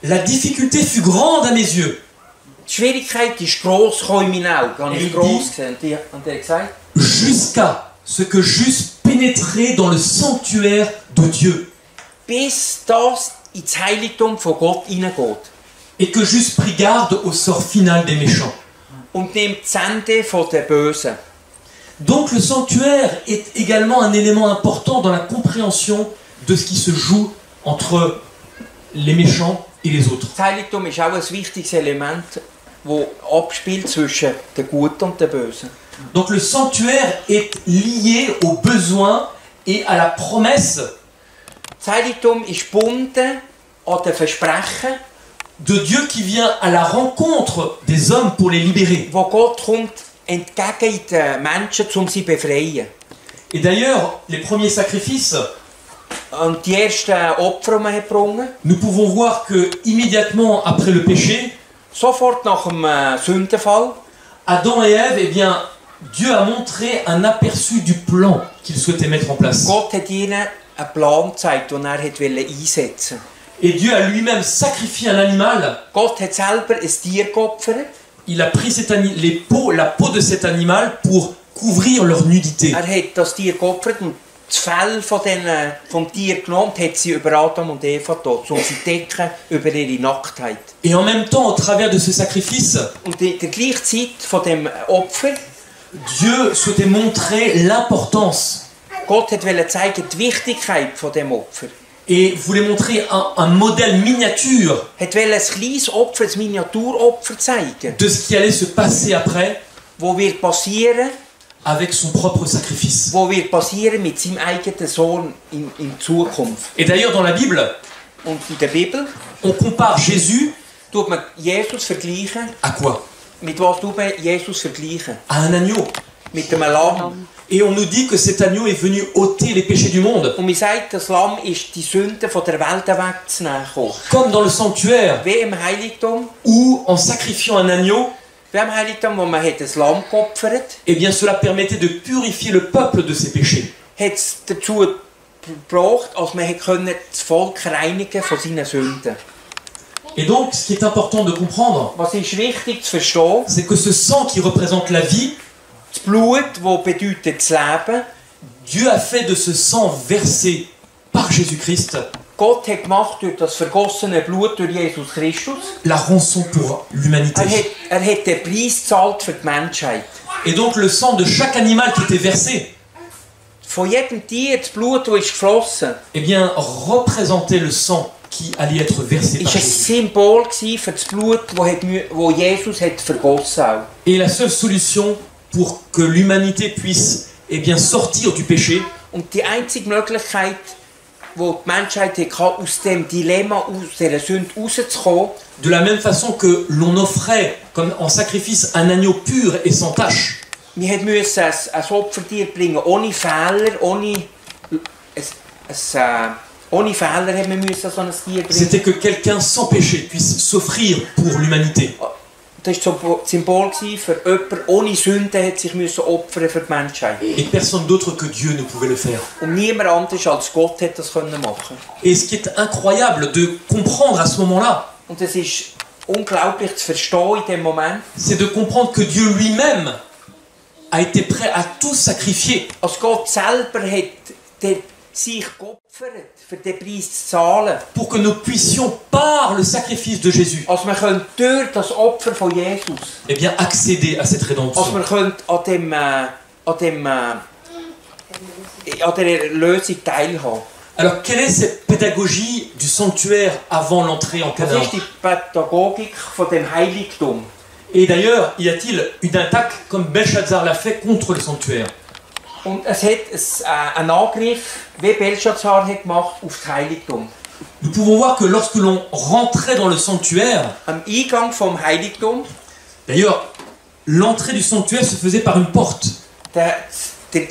la difficulté fut grande à mes yeux. die Schwierigkeit ist gross in meinen Augen. Habe ich gross gesehen. Und er hat gesagt, Jusqu'à ce que j'eusse pénétré dans le sanctuaire de Dieu bis das ins Heiligtum von Gott hineingeht. et que j'eusse pris garde au sort final des méchants. Und nimmt die Sende von den Bösen. Donc le sanctuaire est également un élément important dans la compréhension de ce qui se joue entre les méchants et les autres. Das Heiligtum ist auch ein wichtiges Element, das abspielt zwischen den Guten und den Bösen. Donc le sanctuaire est lié aux besoins et à la promesse Das Heiligtum ist gebunden an den Versprechen, de Dieu qui vient à la rencontre des hommes pour les libérer. wo Gott kommt entgegen den Menschen, um sie zu befreien. Et d'ailleurs, les premiers sacrifices, Und die ersten Opfer, die man gebracht hat, nous pouvons voir que immédiatement après le péché, sofort nach dem Sündenfall, Adam et Ève, eh bien, Dieu a montré un aperçu du plan qu'il souhaitait mettre en place. Gott hat ihnen einen Plan gezeigt, den er einsetzen wollte. Et Dieu a lui-même sacrifié un animal. Gott hat selber ein Tier geopfert. Il a pris la peau de cet animal pour couvrir leur nudité. Er hat das Tier geopfert und das Fell vom Tier genommen und hat sie über Adam und Eva getan, um sie zu decken über ihre Nacktheit. Et en même temps, au travers de ce sacrifice, Und in der gleichen Zeit von dem Opfer, Dieu souhaitait montrer l'importance Gott wollte zeigen die Wichtigkeit von dem Opfer. et voulait montrer un modèle miniature Wollte ein kleines Opfer, ein Miniaturopfer zeigen, de ce qui allait se passer après wo wird passieren, avec son propre sacrifice. mit seinem eigenen Sohn in Zukunft. Et d'ailleurs, dans la Bible, Und in der Bibel on compare Jésus tut man Jesus vergleichen. à quoi? Mit was tut man Jesus vergleichen? À un agneau. Mit einem Lamm. Et on nous dit que cet agneau est venu ôter les péchés du monde. Und man sagt, das Lamm ist die Sünde von der Welt wegzunehmen. Comme dans le sanctuaire, Wie im Heiligtum. où en sacrifiant un agneau, Wie im Heiligtum, wo man hat ein Lamm geopfert, eh bien cela permettait de purifier le peuple de ses péchés. hat es dazu gebracht, als man das Volk reinigen von seinen Sünden. Et donc, ce qui est important de comprendre, Was ist wichtig zu verstehen? c'est que ce sang qui représente la vie, Das Blut, das bedeutet das Leben. Dieu a fait de ce sang versé par Jésus-Christ Gott hat gemacht durch das vergossene Blut durch Jesus Christus. la rançon pour l'humanité. Er hat den Preis gezahlt für die Menschheit. Et donc le sang de chaque animal qui était versé, Von jedem Tier, das Blut, das ist geflossen, eh bien représentait le sang qui allait être versé par war ein Jésus. Symbol für das Blut, das Jesus hat vergossen hat. Et la seule solution pour que l'humanité puisse eh bien, sortir du péché, Und die einzige Möglichkeit, wo die Menschheit hatte, aus dem Dilemma, aus dieser Sünde rauszukommen, de la même façon que l'on offrait comme en sacrifice un agneau pur et sans tache, wir mussten ein Opfertier bringen, ohne Fehler, ohne Fehler haben wir müssen so ein Tier bringen. c'était que quelqu'un sans péché puisse s'offrir pour l'humanité. Das war das Symbol für jemanden ohne Sünde, hat sich müssen opfern für die Menschheit. Et personne d'autre que Dieu ne pouvait le faire. Und niemand anders als Gott hat das machen. Et ce qui est incroyable de comprendre à ce moment-là, Und es ist unglaublich zu verstehen in dem Moment, c'est de comprendre que Dieu lui-même a été prêt à tout sacrifier als Gott selber hat sich geopfert, für den Preis zu zahlen. pour que nous puissions, par le sacrifice de Jésus, Als wir durch das Opfer von Jesus, eh bien, accéder à cette als rédemption. wir an der Erlösung teilhaben. Alors, quelle est cette pédagogie du sanctuaire avant l'entrée en Was Canaan? ist die Pädagogik von dem Heiligtum? Et d'ailleurs, y a-t-il une attaque comme Belshazzar l'a fait contre le sanctuaire? Und es hat einen Angriff, wie Belshazzar hat gemacht, auf das Heiligtum. Nous pouvons voir que lorsque l'on rentrait dans le sanctuaire, Am Eingang vom Heiligtum, d'ailleurs, l'entrée du sanctuaire se faisait par une porte. der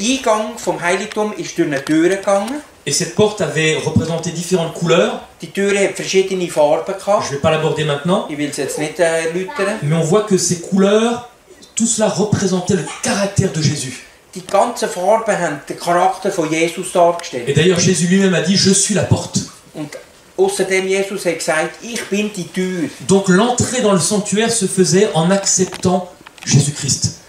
Eingang vom Heiligtum ist durch eine Tür gegangen. Et cette porte avait représenté différentes couleurs. Die Tür hat verschiedene Farben Je gehabt. ne vais pas l'aborder maintenant. Ich will es jetzt nicht erläutern. Mais on voit que ces couleurs, tout cela représentait le caractère de Jésus. Die ganzen Farben haben den Charakter von Jesus dargestellt. Et d'ailleurs, Jésus lui-même a dit, je suis la porte. Und außerdem Jesus hat gesagt, ich bin die Tür. Donc l'entrée dans le sanctuaire se faisait en acceptant Jésus-Christ.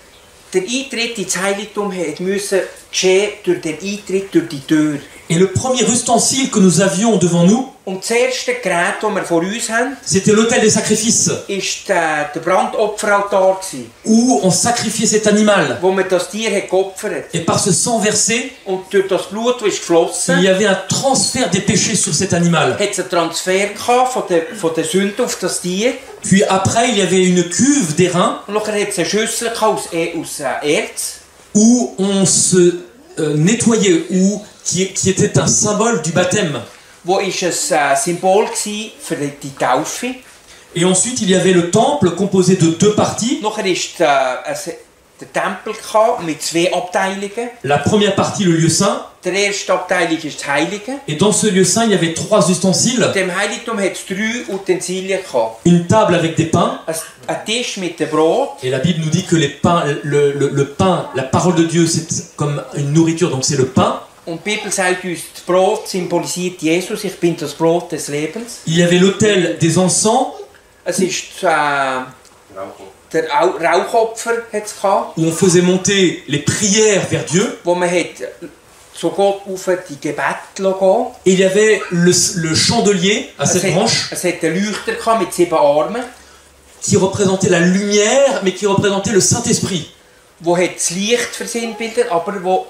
Der Eintritt ins Heiligtum musste geschehen durch den Eintritt durch die Tür. Et le premier ustensile que nous avions devant nous, Und das erste Gerät, das wir vor uns haben, c'était l'autel des sacrifices, ist der Brandopferaltar gewesen, où on sacrifiait cet animal. wo man das Tier hat geopfert. Et par ce sang versé, Und durch das Blut, das ist geflossen, il y avait un transfert des péchés sur cet animal. hat es einen Transfer gehabt von der Sünde auf das Tier. Puis après, il y avait une cuve d'airain Und nachher hat es eine Schüssel gehabt aus Erz, où on se nettoyait, qui était un symbole du baptême. wo ist ein Symbol gsi für die Taufe. Et ensuite, il y avait le temple composé de deux parties. Nachher ist der Tempel gehabt mit zwei Abteilungen. La première partie, le lieu saint. Die erste Abteilung ist das Heilige. Et dans ce lieu saint, il y avait trois ustensiles. In dem Heiligtum hat es 3 Utensilien gehabt. Une table avec des pains. Ein Tisch mit dem Brot. Et la Bible nous dit que les pains, le pain, la parole de Dieu, c'est comme une nourriture, donc c'est le pain. Und die Bibel sagt uns, das Brot symbolisiert Jesus. Ich bin das Brot des Lebens. Il y avait l'autel des encens. Es ist der Rauchopfer hat's gehabt, Où on faisait monter les prières vers Dieu. wo man hat zu Gott auf die Gebete gehen. Et il y avait le chandelier à cette branche Es hat einen Leuchter gehabt mit 7 Armen, qui représentait la lumière, mais qui représentait le Saint-Esprit. wo hat das Licht versinnbildert, aber wo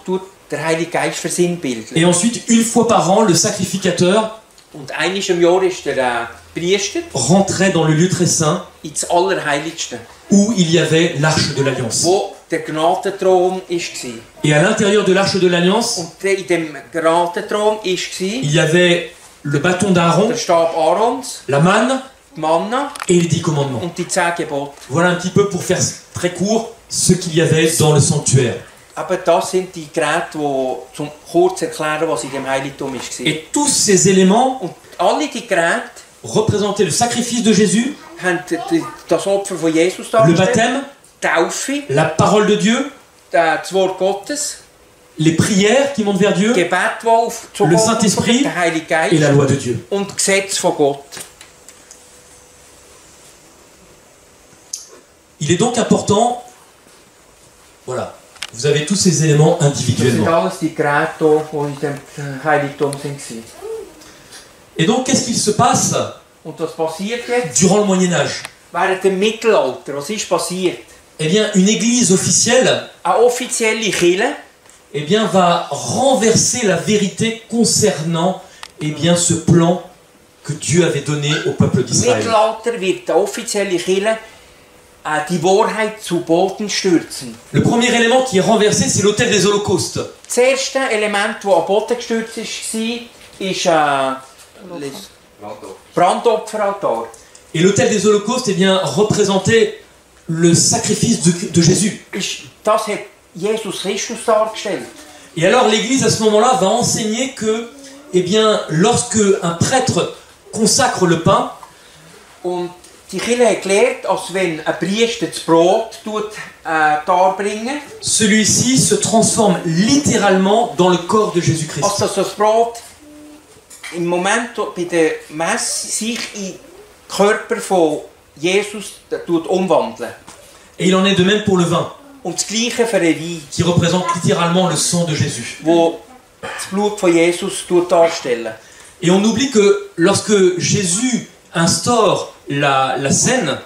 tut der Heilige Geist versinnbildert. Et ensuite, une fois par an, le sacrificateur Und einmal im Jahr ist der Priester rentrait dans le lieu très saint ins Allerheiligste, où il y avait l'arche de l'Alliance. wo der Gnadenthron war. Et à l'intérieur de l'arche de l'Alliance, Und in dem Gnadenthron war il y avait le bâton d'Aaron, der Stab Aarons, la manne die Manna et les 10 commandements. und die 10 Gebote. Voilà un petit peu, pour faire très court, ce qu'il y avait dans le sanctuaire. Aber das sind die Geräte, die zum kurz erklären, was in dem Heiligtum war. Et tous ces éléments Und alle die Geräte représentaient le sacrifice de Jésus, haben das Opfer von Jesus le dargestellt, baptême, die Taufe, la parole de Dieu, das Wort Gottes, les prières qui montent vers Dieu Gebet, das zu Le Gott Saint-Esprit der Heilige Geist et la loi de Dieu. und das Gesetz von Gott. Il est donc important, voilà, vous avez tous ces éléments Das sind individuellement. alles die Geräte, die in dem Heiligtum waren. Et donc, qu'est-ce qu'il se passe Und was passiert jetzt? durant le Moyen-Âge? Während dem Mittelalter, was ist passiert? Eh bien, une église officielle Eine offizielle Kirche eh bien, va renverser la vérité concernant eh bien, ce plan que Dieu avait donné au peuple im d'Israël. Mittelalter wird die offizielle Kirche die Wahrheit zu Boden stürzen. Le premier élément qui est renversé, c'est l'autel des holocaustes. Das erste Element, das am Boden gestürzt war, ist Brandopferaltar. Et l'autel des holocaustes eh bien, représentait le sacrifice de Jésus. Das hat Jesus Christus dargestellt. Et alors l'Église à ce moment-là va enseigner que, eh bien, lorsque un prêtre consacre le pain, Und die Kirche hat gelehrt, als wenn ein Priester das Brot darbringen, celui-ci se transforme littéralement dans le corps de Jésus-Christ. als dass das Brot im Moment bei der Messe sich in den Körper von Jesus umwandeln. Et il en est de même pour le vin, Und das Gleiche für den Wein, qui représente littéralement le sang de Jésus. wo das Blut von Jesus darstellen. Et on oublie que lorsque Jésus instaure la scène,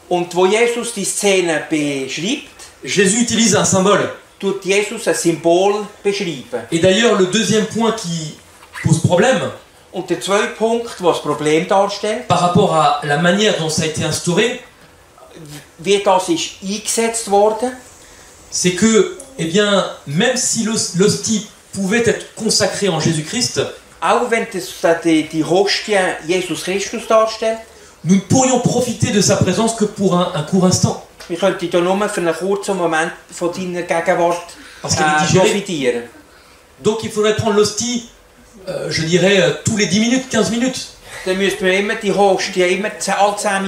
Und wo Jesus die Szene beschreibt, Jésus utilise un symbole. tut Jesus ein Symbol beschreiben. Et d'ailleurs, le deuxième point qui pose problème, Und der zweite Punkt, der das Problem darstellt, par rapport à la manière dont ça a été instauré, wie das ist eingesetzt worden, c'est que, eh bien, même si l'hostie pouvait être consacrée en Jésus-Christ, auch wenn das die Hostie Jesus Christus darstellt, nous ne pourrions profiter de sa présence que pour un court instant. wir könnten da nur für einen kurzen Moment von deiner Gegenwart Parce qu'elle est digérée. profitieren. Donc il faudrait prendre l'hostie, je dirais, tous les 10 minutes, 15 minutes, Dann müsste man immer die Hostie immer alle 10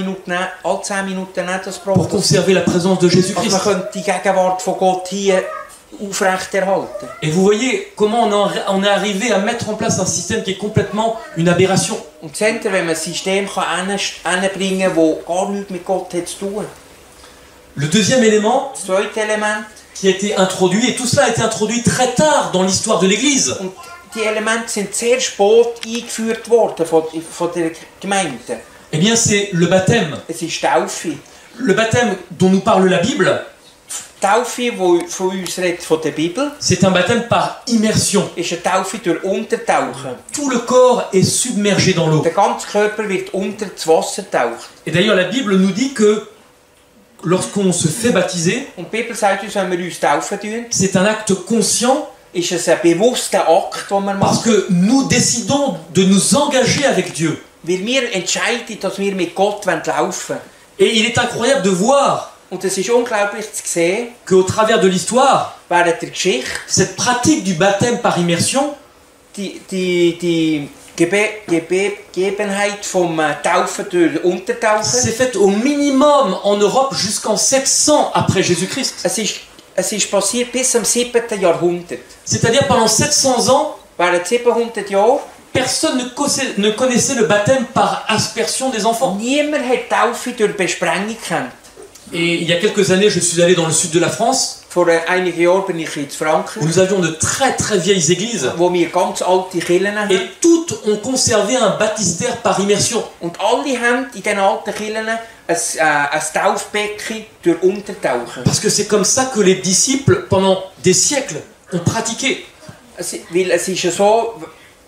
Minuten nehmen, das pour Brot. conserver la présence de Also Jésus-Christ. man könnte die Gegenwart von Gott hier aufrechterhalten. Et vous voyez comment on est arrivé à mettre en place un système qui est complètement une aberration. Und seht ihr, wenn man ein System hinbringen kann, das gar nichts mit Gott hat zu tun. Le deuxième élément Das zweite Element, qui a été introduit, et tout cela a été introduit très tard dans l'histoire de l'Église, und die Elemente sind sehr spät eingeführt worden von der Gemeinde. eh bien c'est le baptême. Es ist Taufe. Le baptême dont nous parle la Bible, Taufe, die von uns redet, von der Bibel, c'est un baptême par immersion. ist eine Taufe durch Untertauchen. Tout le corps est submergé dans l'eau. Der ganze Körper wird unter das Wasser getaucht. Et d'ailleurs la Bible nous dit que lorsqu'on se fait baptiser, Und die Bibel sagt uns, wenn wir uns taufen tun, c'est un acte conscient ist es ein bewusster Akt, den wir parce machen. que nous décidons de nous engager avec Dieu. Weil wir entscheiden, dass wir mit Gott laufen wollen. Et il est incroyable de voir Und es ist unglaublich zu sehen, qu'au travers de l'histoire, während der Geschichte, cette pratique du baptême par immersion die Gegebenheit vom Taufen durch Untertauchen, s'est faite au minimum en Europe jusqu'en 700 après Jésus-Christ. es ist passiert bis zum 7. Jahrhundert. C'est-à-dire pendant 700 ans, Während 700 Jahren, personne ne connaissait le baptême par aspersion des enfants. niemand hat Taufe durch Besprengung gekannt. Et il y a quelques années, je suis allé dans le sud de la France, Vor einigen Jahren bin ich in où Frankreich, nous avions de très très vieilles églises, wo wir ganz alte Kirchen haben. et toutes ont conservé un baptistère par immersion. Und alle haben in diesen alten Kirchen ein Taufbecken durch Untertauchen. Parce que c'est comme ça que les disciples, pendant des siècles, ont pratiqué. Weil es ist ja so,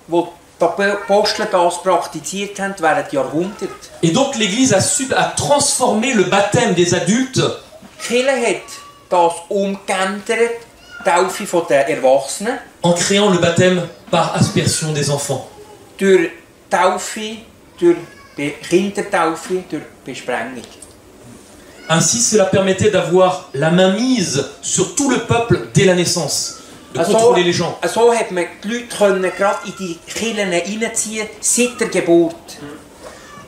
wo die Apostel das praktiziert haben während Jahrhunderten. Et donc l'Église a transformé le baptême des adultes Die Kirche hat das umgeändert, die Taufe der Erwachsenen, en créant le baptême par aspersion des enfants. durch Taufe, durch Kindertaufe, durch Besprengung. Ainsi, cela permettait d'avoir la main mise sur tout le peuple dès la naissance, de contrôler les gens. So hat man die Leute gerade in die Kirchen hineinziehen, seit der Geburt.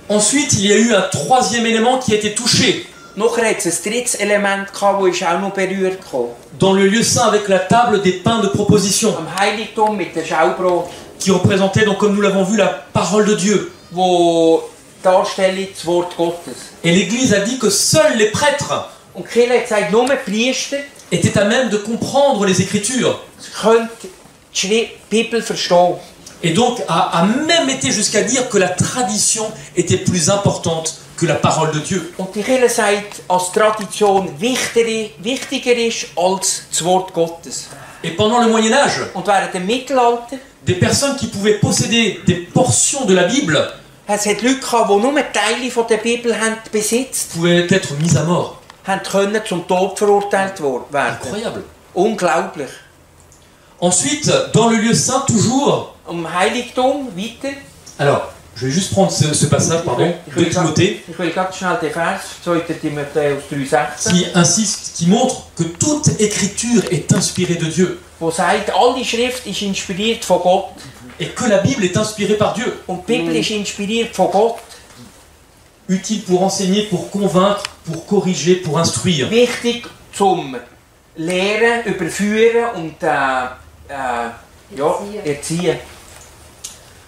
Ensuite, il y a eu un troisième élément qui a été touché Nachher hat es ein drittes Element gehabt, das ist auch noch berührt kam. dans le lieu saint avec la table des pains de proposition, Am Heiligtum mit dem Schaubrot, qui représentait, donc comme nous l'avons vu, la parole de Dieu. wo darstellt das Wort Gottes. Et l'Église a dit que seuls les prêtres Und die Kirche hat gesagt, nur die Priester étaient à même de comprendre les Écritures. können die Bibel verstehen. Et donc a même été jusqu'à dire que la tradition était plus importante que la parole de Dieu. Und die Kirche sagt, als Tradition wichtiger ist als das Wort Gottes. Et pendant le Moyen-Âge, Und während dem Mittelalter, des personnes qui pouvaient posséder des portions de la Bible es hat Leute gehabt, die nur Teile von der Bibel haben besitzt, pouvaient être mises à mort. haben können zum Tod verurteilt werden. Incroyable. Unglaublich. Ensuite, dans le lieu saint toujours, Am Heiligtum weiter. alors, je vais juste prendre ce passage, pardon, de Timothée, Ich will ganz schnell den Vers 2. Timotheus 3,16, qui insiste, qui montre que toute écriture est inspirée de Dieu wo sagt, alle Schrift ist inspiriert von Gott. et que la Bible est inspirée par Dieu, Und die Bibel ist inspiriert von Gott. utile pour enseigner, pour convaincre, pour corriger, pour instruire. Wichtig zum Lehren, Überführen und erziehen.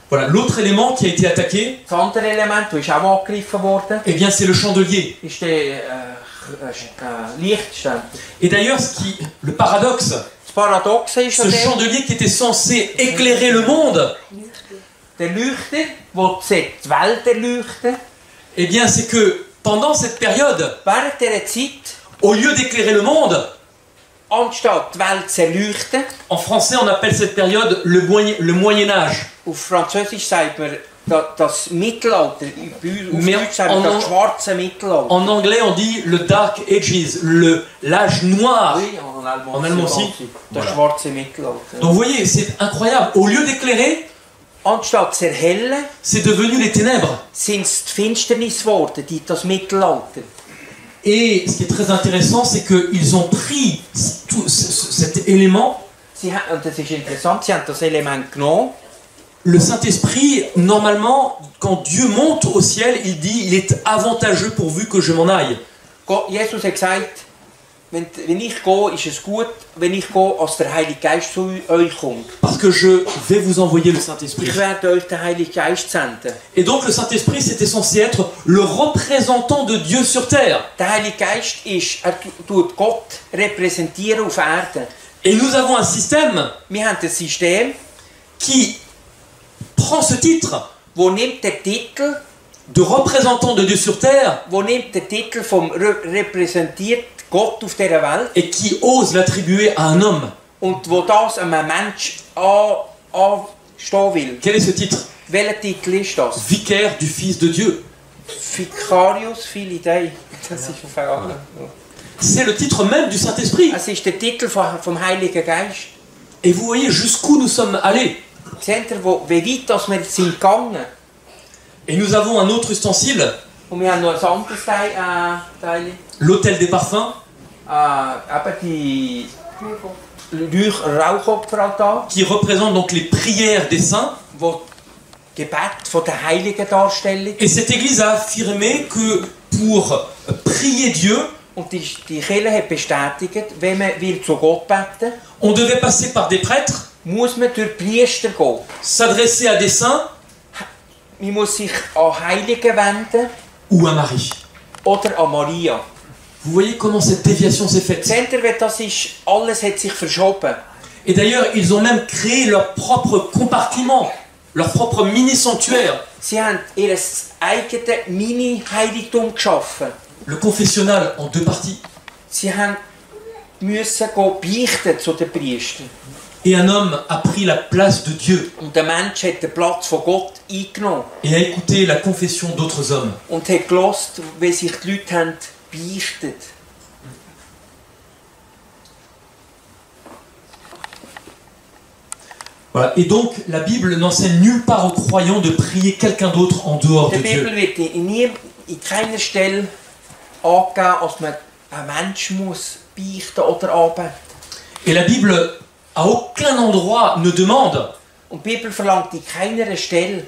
Voilà, l'autre élément qui a été attaqué, Das andere Element, das ist auch angegriffen worden, eh bien c'est le chandelier. ist der Lichtständer. Et d'ailleurs, le paradoxe, Das Paradoxe ist ce chandelier qui était censé éclairer le monde, der Leuchter, der die Welt erleuchten, eh bien c'est que pendant cette période, während dieser Zeit, au lieu d'éclairer le monde, anstatt die Welt zu erleuchten, En français, on appelle cette période le Moyen Âge. auf Französisch sagt man das Mittelalter, bei uns auf Mais Deutsch sagt man das schwarze Mittelalter. En anglais, on dit le Dark Ages, l'âge noir. Oui, en allemand, En allemand c'est aussi. das Voilà. schwarze Mittelalter. Donc vous voyez, c'est incroyable. Au lieu d'éclairer, Anstatt zu erhellen, c'est devenu les ténèbres. sind es die Finsternis geworden, das Mittelalter. Et ce qui est très intéressant, c'est qu'ils ont pris cet élément. Und das ist interessant, sie haben das Element genommen. Le Saint-Esprit, normalement, quand Dieu monte au ciel, il dit, il est avantageux pourvu que je m'en aille. Jesus hat gesagt, wenn ich gehe, ist es gut, wenn ich gehe, als der Heilige Geist zu euch kommt. Parce que je vais vous envoyer le Saint-Esprit. Ich werde euch den Heiligen Geist senden. Et donc le Saint-Esprit, c'était censé être le représentant de Dieu sur terre. Der Heilige Geist tut Gott repräsentieren auf Erden. Et nous avons un système Wir haben ein System, qui prend ce titre wo nimmt den Titel, de représentant de Dieu sur terre wo nimmt den Titel vom repräsentiert Gott auf dieser Welt et qui ose l'attribuer à un homme. und wo das einem Mensch anstehen will. Quel est ce titre? Welcher Titel ist das? Vicaire du Fils de Dieu. Vicarius Filii. Das ist auf Englisch. C'est le titre même du Saint-Esprit. Es ist der Titel vom Heiligen Geist. Et vous voyez jusqu'où nous sommes allés. Seht ihr, wie weit wir sind gegangen? Et nous avons un autre ustensile, Und wir haben noch ein anderes Teil. l'autel des parfums, Eben die Rauchopferaltar, qui représente donc les prières des saints. wo Gebet von der Heiligen Darstellung. Et cette église a affirmé que pour prier Dieu, Und die Kirche hat bestätigt, wenn man will zu Gott beten, on devait passer par des prêtres, muss man durch Priester gehen. s'adresser à des saints Man muss sich an Heiligen wenden ou à Marie. oder an Maria. Vous voyez comment cette déviation s'est faite. Seht ihr, das ist, alles hat sich verschoben. Et d'ailleurs, ils ont même créé leur propre compartiment, leur propre mini-sanctuaire. Sie haben ihr eigenes Mini-Heiligtum geschaffen. Le confessionnal en deux parties. Sie müssen beichten zu den Priestern. Et un homme a pris la place de Dieu Und der Mensch hat den Platz von Gott eingenommen et a écouté la confession d'autres hommes. und hat gehört, wie sich die Leute haben beichtet. Voilà. Et donc, la Bible n'enseigne nulle part aux croyants de prier quelqu'un d'autre en dehors de Die Bibel Dieu. wird in keiner Stelle angegeben, dass man ein Mensch muss beichten oder anbeten. Et la Bible, à aucun endroit, ne demande Und die Bibel verlangt in keiner Stelle,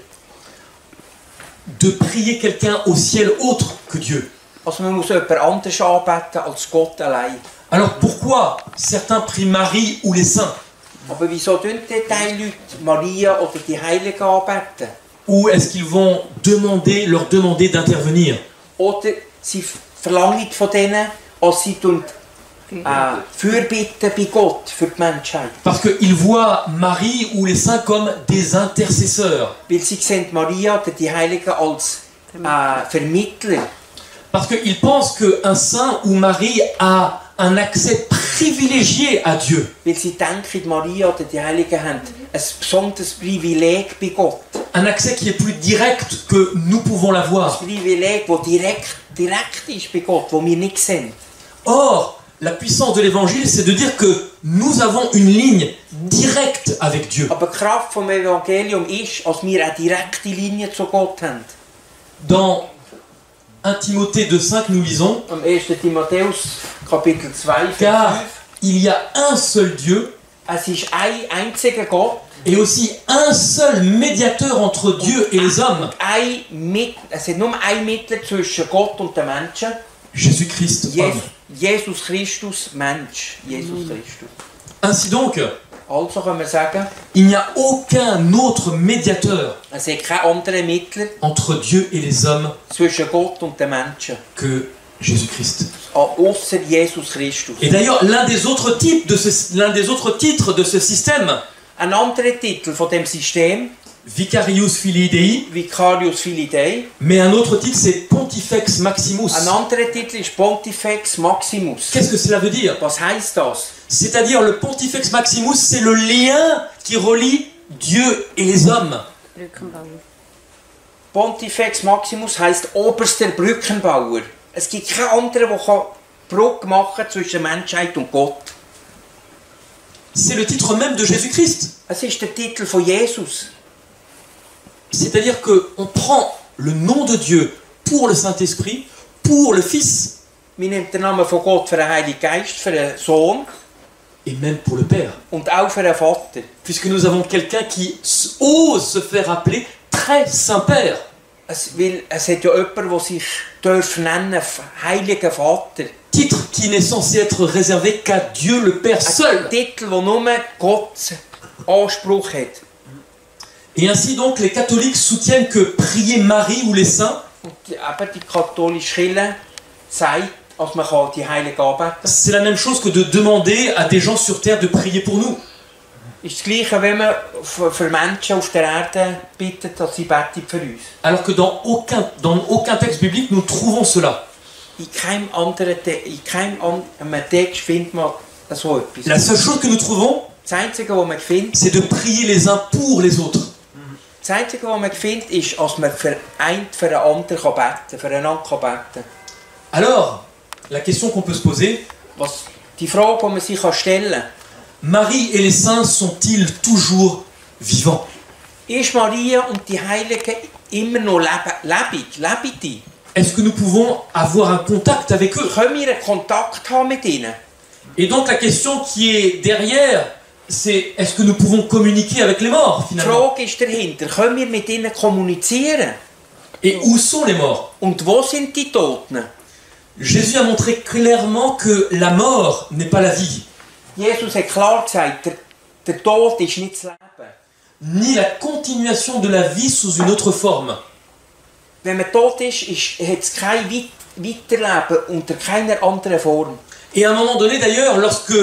de prier quelqu'un au ciel autre que Dieu. dass man muss jemand anderes anbeten als Gott allein. Alors pourquoi certains prient Marie ou les saints? Aber wieso tun die Leute Maria oder die Heiligen anbeten? Ou est-ce qu'ils vont leur demander d'intervenir? Oder sie verlangen von denen, als sie Fürbitten bei Gott für die Menschheit. Parce qu'ils voient Marie ou les saints comme des intercesseurs. Weil sie sehen Maria oder die Heiligen als Vermittler. Parce qu'ils pensent qu'un saint ou Marie a un accès privilégié à Dieu. Weil sie denken, Maria oder die Heiligen haben ein besonderes Privileg bei Gott. Un accès qui est plus direct que nous pouvons l'avoir. Ein Privileg, das direkt ist bei Gott, das wir nicht sehen. Or, la puissance de l'évangile, c'est de dire que nous avons une ligne directe avec Dieu. Aber die Kraft vom Evangelium ist, dass wir eine direkte Linie zu Gott haben. Dans 1 Timothée 2,5, nous lisons: Am 1. Timotheus, Kapitel 2, Vers car 5. il y a un seul Dieu Es ist ein einziger Gott. et aussi un seul médiateur entre Dieu et les hommes, Es hat nur ein Mittler zwischen Gott und den Menschen. Jésus-Christ, homme. Jesus Christus, Mensch. Jesus Christus. Ainsi donc, Also können wir sagen, il n'y a aucun autre médiateur es hat keinen anderen Mittler entre Dieu et les hommes zwischen Gott und den Menschen, que Jésus-Christ. außer Jesus Christus. Et d'ailleurs, l'un des autres titres de ce système, Ein anderer Titel von dem System, Vicarius Filii Dei, Vicarius Filii Dei, mais un autre titre c'est Pontifex Maximus. Ein anderer Titel ist Pontifex Maximus. Qu'est-ce que cela veut dire? Was heisst das? C'est-à-dire le Pontifex Maximus, c'est le lien qui relie Dieu et les hommes. Brückenbauer. Pontifex Maximus heisst oberster Brückenbauer. Es gibt keinen anderen, der Brücke machen kann zwischen Menschheit und Gott. C'est le titre même de Jésus-Christ. Es ist der Titel von Jesus. C'est-à-dire qu'on prend le nom de Dieu pour le Saint-Esprit, pour le Fils Wir nehmen den Namen von Gott für den Heiligen Geist, für den Sohn et même pour le Père. und auch für den Vater. Puisque nous avons quelqu'un qui ose se faire appeler très Saint-Père. Weil es hat ja jemanden, der sich nennen Heiliger Vater. Titre qui n'est censé être réservé qu'à Dieu le Père seul. Ein Titel, der nur Gott Anspruch hat. Et ainsi donc les catholiques soutiennent que prier Marie ou les saints, Und die katholische Kirche sagt, dass man die Heiligen anbeten kann. c'est la même chose que de demander à des gens sur terre de prier pour nous. Ist das Gleiche, wenn man für Menschen auf der Erde bittet, dass sie beten für uns. Alors que dans aucun texte biblique nous trouvons cela. In keinem anderen Text findet man so etwas. La seule chose que nous trouvons, Das Einzige, was man findet, c'est de prier les uns pour les autres. das Einzige, was man findet, ist, dass man für einen anderen beten kann, füreinander beten kann. Alors, la question qu'on peut se poser, Die Frage, die man sich stellen kann, Marie et les saints sont-ils toujours vivants? ist Maria und die Heiligen immer noch lebendig? Die? Est-ce que nous pouvons avoir un contact avec eux? Können wir einen Kontakt haben mit ihnen? Et donc la question qui est derrière, c'est est-ce que nous pouvons communiquer avec les morts Die finalement? Frage ist dahinter, können wir mit ihnen kommunizieren? Et où sont les morts? Und wo sind die Toten? Jésus a montré clairement que la mort n'est pas la vie, Jesus hat klar gesagt, der Tod ist nicht das Leben. ni la continuation de la vie sous une autre forme. Wenn man tot ist, hat es kein Weiterleben unter keiner anderen Form. Et à un moment donné d'ailleurs, lorsque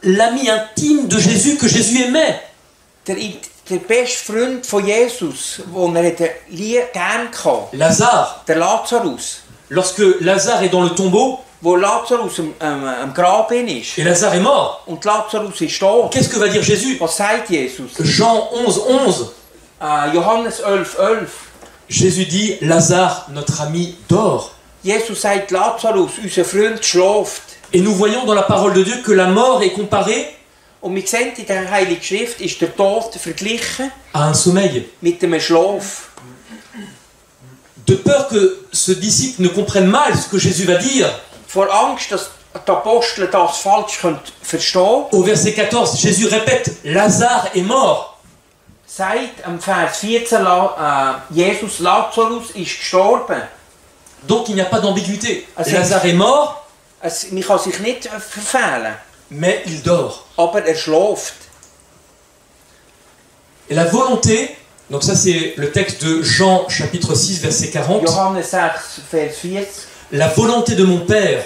l'ami intime de Jésus, que Jésus aimait, Der beste Freund von Jesus, den er gern hatte, Lazare, der Lazarus, lorsque Lazare est dans le tombeau, wo Lazarus am Grab ist et Lazare est mort, und Lazarus ist tot. qu'est-ce que va dire Jésus? Was sagt Jesus? Jean 11, 11. Johannes 11,11. Jésus dit, Lazare, notre ami, dort. Jesus sagt, Lazarus, unser Freund, schläft. Et nous voyons dans la parole de Dieu que la mort est comparée Und wir sehen in der Heiligen Schrift, ist der Tod verglichen à un sommeil. mit einem Schlaf. De peur que ce disciple ne comprenne mal ce que Jésus va dire, Vor Angst, dass die Apostel das falsch verstehen au verset 14, Jésus répète, Lazare est mort. sagt am Vers 14 Jesus, Lazarus ist gestorben. Donc il n'y a pas d'ambiguïté. Ah, Lazare est mort, Man kann sich nicht verfehlen, mais il dort. aber er schläft. Et la volonté, donc ça c'est le texte de Jean chapitre 6 verset 40, Johannes 6, Vers 40. la volonté de mon Père,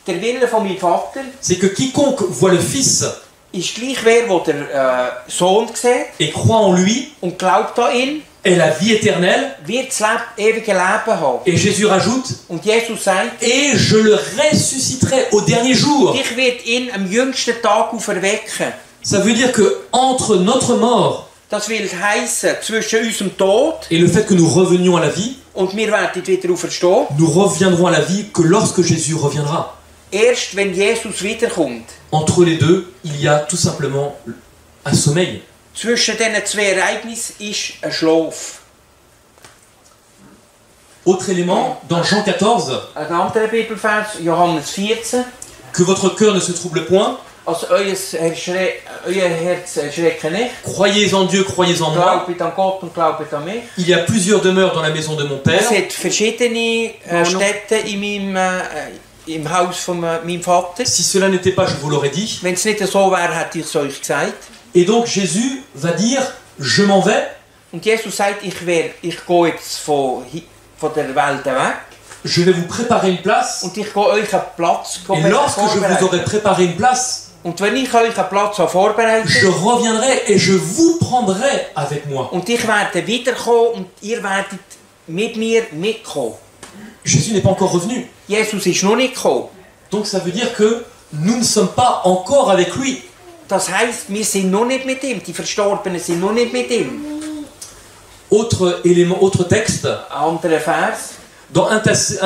Der Wille von meinem Vater c'est que quiconque voit le Fils ist gleich wer der Sohn sieht et croit en lui und glaubt an ihn, ait la vie éternelle. wird das ewige Leben haben. Et Jésus rajoute, Und Jesus sagt, et je le ressusciterai au dernier jour. ich werde ihn am jüngsten Tag auferwecken. Ça veut dire que entre notre mort Das will heissen, zwischen unserem Tod et le fait que nous revenions à la vie, und wir werden wieder auferstehen. nous reviendrons à la vie que lorsque Jésus reviendra. Erst wenn Jesus wiederkommt. Entre les deux, il y a tout simplement un sommeil. Zwischen diesen zwei Ereignissen ist ein Schlaf. Autre élément, dans Jean 14, Ein anderer Bibelvers, Johannes 14. que votre cœur ne se trouble point, Also euer Herz erschrecke nicht. croyez en Dieu, croyez en moi. Glaubet an Gott und glaubet an mich. Il y a plusieurs demeures dans la maison de mon Père. Es hat verschiedene Städte im Haus von meinem Vater. Si cela n'était pas, je vous l'aurais dit. Wenn es nicht so wäre, hätte ich es euch gesagt. Et donc Jésus va dire, je m'en vais, Und Jesus sagt, ich gehe jetzt von der Welt weg. je vais vous préparer une place. Und ich gehe euch einen Platz Et lorsque je vous aurai préparé une place, Und wenn ich euch einen Platz vorbereite, je reviendrai et je vous prendrai avec moi. und ich werde wiederkommen und ihr werdet mit mir mitkommen. Jésus n'est pas encore revenu. Jesus ist noch nicht gekommen. Donc ça veut dire que nous ne sommes pas encore avec lui. Das heisst, wir sind noch nicht mit ihm. Die Verstorbenen sind noch nicht mit ihm. Autre élément, autre texte, Anderer Vers. dans 1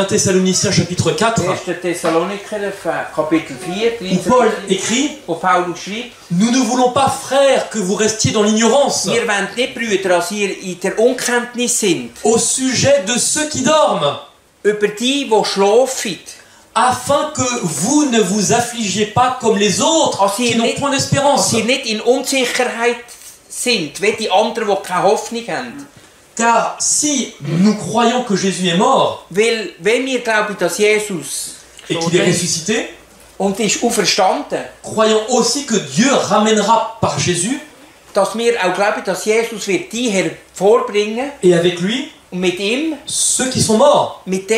Thessaloniciens chapitre 4, 1. Thessaloniker, Kapitel 4, où Paul écrit wo Paulus schreibt, « Nous ne voulons pas, frères, que vous restiez dans l'ignorance wir wollen nicht, Brüder, dass ihr in der Unkenntnis sind, au sujet de ceux qui dorment, über die schlafen, afin que vous ne vous affligiez pas comme les autres qui n'ont point dass d'espérance. ihr nicht in Unsicherheit sind, wie die anderen, die keine Hoffnung haben. Car si nous croyons que Jésus est mort Weil, wenn wir glauben, dass Jesus et qu'il est ressuscité, und ist auferstanden, croyons aussi que Dieu ramènera par Jésus dass wir auch glauben, dass Jesus wird die hervorbringen et avec lui und mit ihm, ceux qui sont morts. mit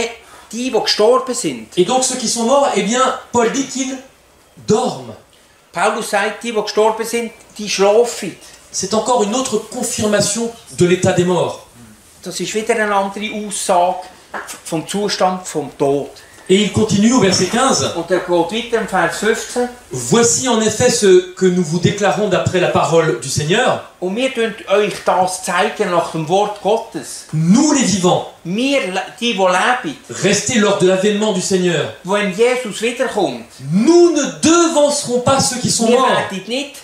die gestorben sind. Et donc ceux qui sont morts, eh bien, Paul dit qu'ils dorment. Paulus sagt, die gestorben sind, die schlafen. C'est encore une autre confirmation de l'état des morts. Das ist wieder eine andere Aussage vom Zustand vom Tod. Et il continue au verset 15. Und er geht weiter im Vers 15. Voici en effet ce que nous vous déclarons d'après la parole du Seigneur. Und wir zeigen euch das zeigen nach dem Wort Gottes. Nous les vivants, Wir, die leben, restés lors de l'avènement du Seigneur. wenn Jesus wiederkommt, Nous ne devancerons pas ceux qui sont wir morts. werden nicht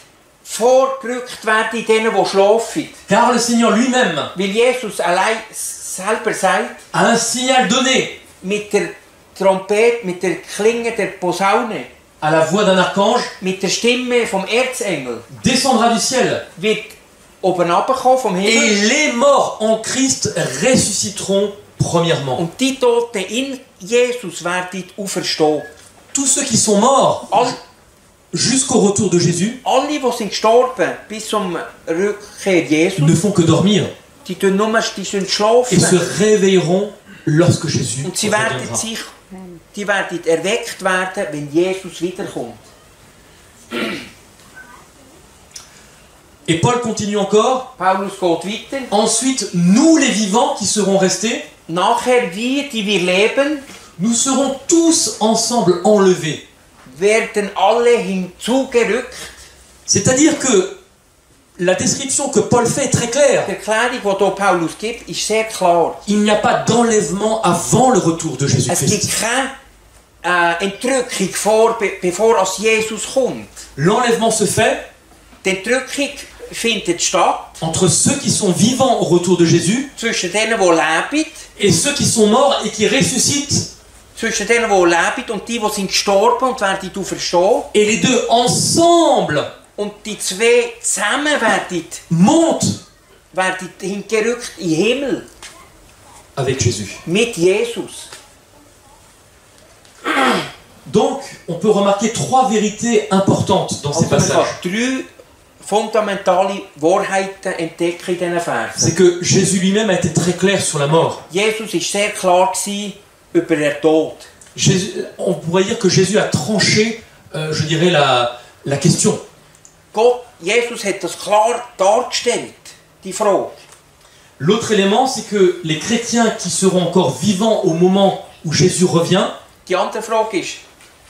vorgerückt werden denen, die schlafen. Car le Seigneur lui-même Weil Jesus allein selber sagt, a un signal donné mit der Trompete, mit der Klinge der Posaune, à la voix d'un archange, mit der Stimme vom Erzengel, descendra du ciel. wird oben runterkommen vom Himmel. Et les morts en Christ ressusciteront premièrement. Und die Toten in Jesus werden auferstehen. Tous ceux qui sont morts jusqu'au retour de Jésus Alle, die sind gestorben bis zum Rückkehr Jesus, ne font que dormir die sind et se schlafen. réveilleront lorsque Jésus Und sie werden reviendra. die werden erweckt werden, wenn Jesus wiederkommt. Et Paul continue encore. Paulus geht weiter. Ensuite, nous les vivants qui serons restés, Nachher wir, die wir leben, nous serons tous ensemble enlevés. werden alle hinzugerückt. C'est-à-dire que la description que Paul fait est très claire. Die Erklärung, die hier Paulus gibt, ist sehr klar. Il n'y a pas d'enlèvement avant le retour de Es gibt Jésus-Christ. keine Entrückung bevor als Jesus kommt. L'enlèvement se fait Die Entrückung findet statt entre ceux qui sont vivants au retour de Jésus zwischen denen, die leben, et ceux qui sont morts et qui ressuscitent. zwischen denen, die leben und die sind gestorben und werden auferstehen. Et les deux ensemble Und die zwei zusammen montent werden hingerückt in den Himmel avec Jésus. mit Jesus. Donc, on peut remarquer trois vérités importantes dans ces Also man kann passages. 3 fundamentale Wahrheiten entdecken in diesen Versen. C'est que Jésus lui-même a été très clair sur la mort. Jesus war sehr klar über den Tod. On pourrait dire que Jésus a tranché, je dirais, la question. Jesus hat das klar dargestellt, die Frage. L'autre élément, c'est que les chrétiens qui seront encore vivants au moment où Jésus revient, Die andere Frage ist,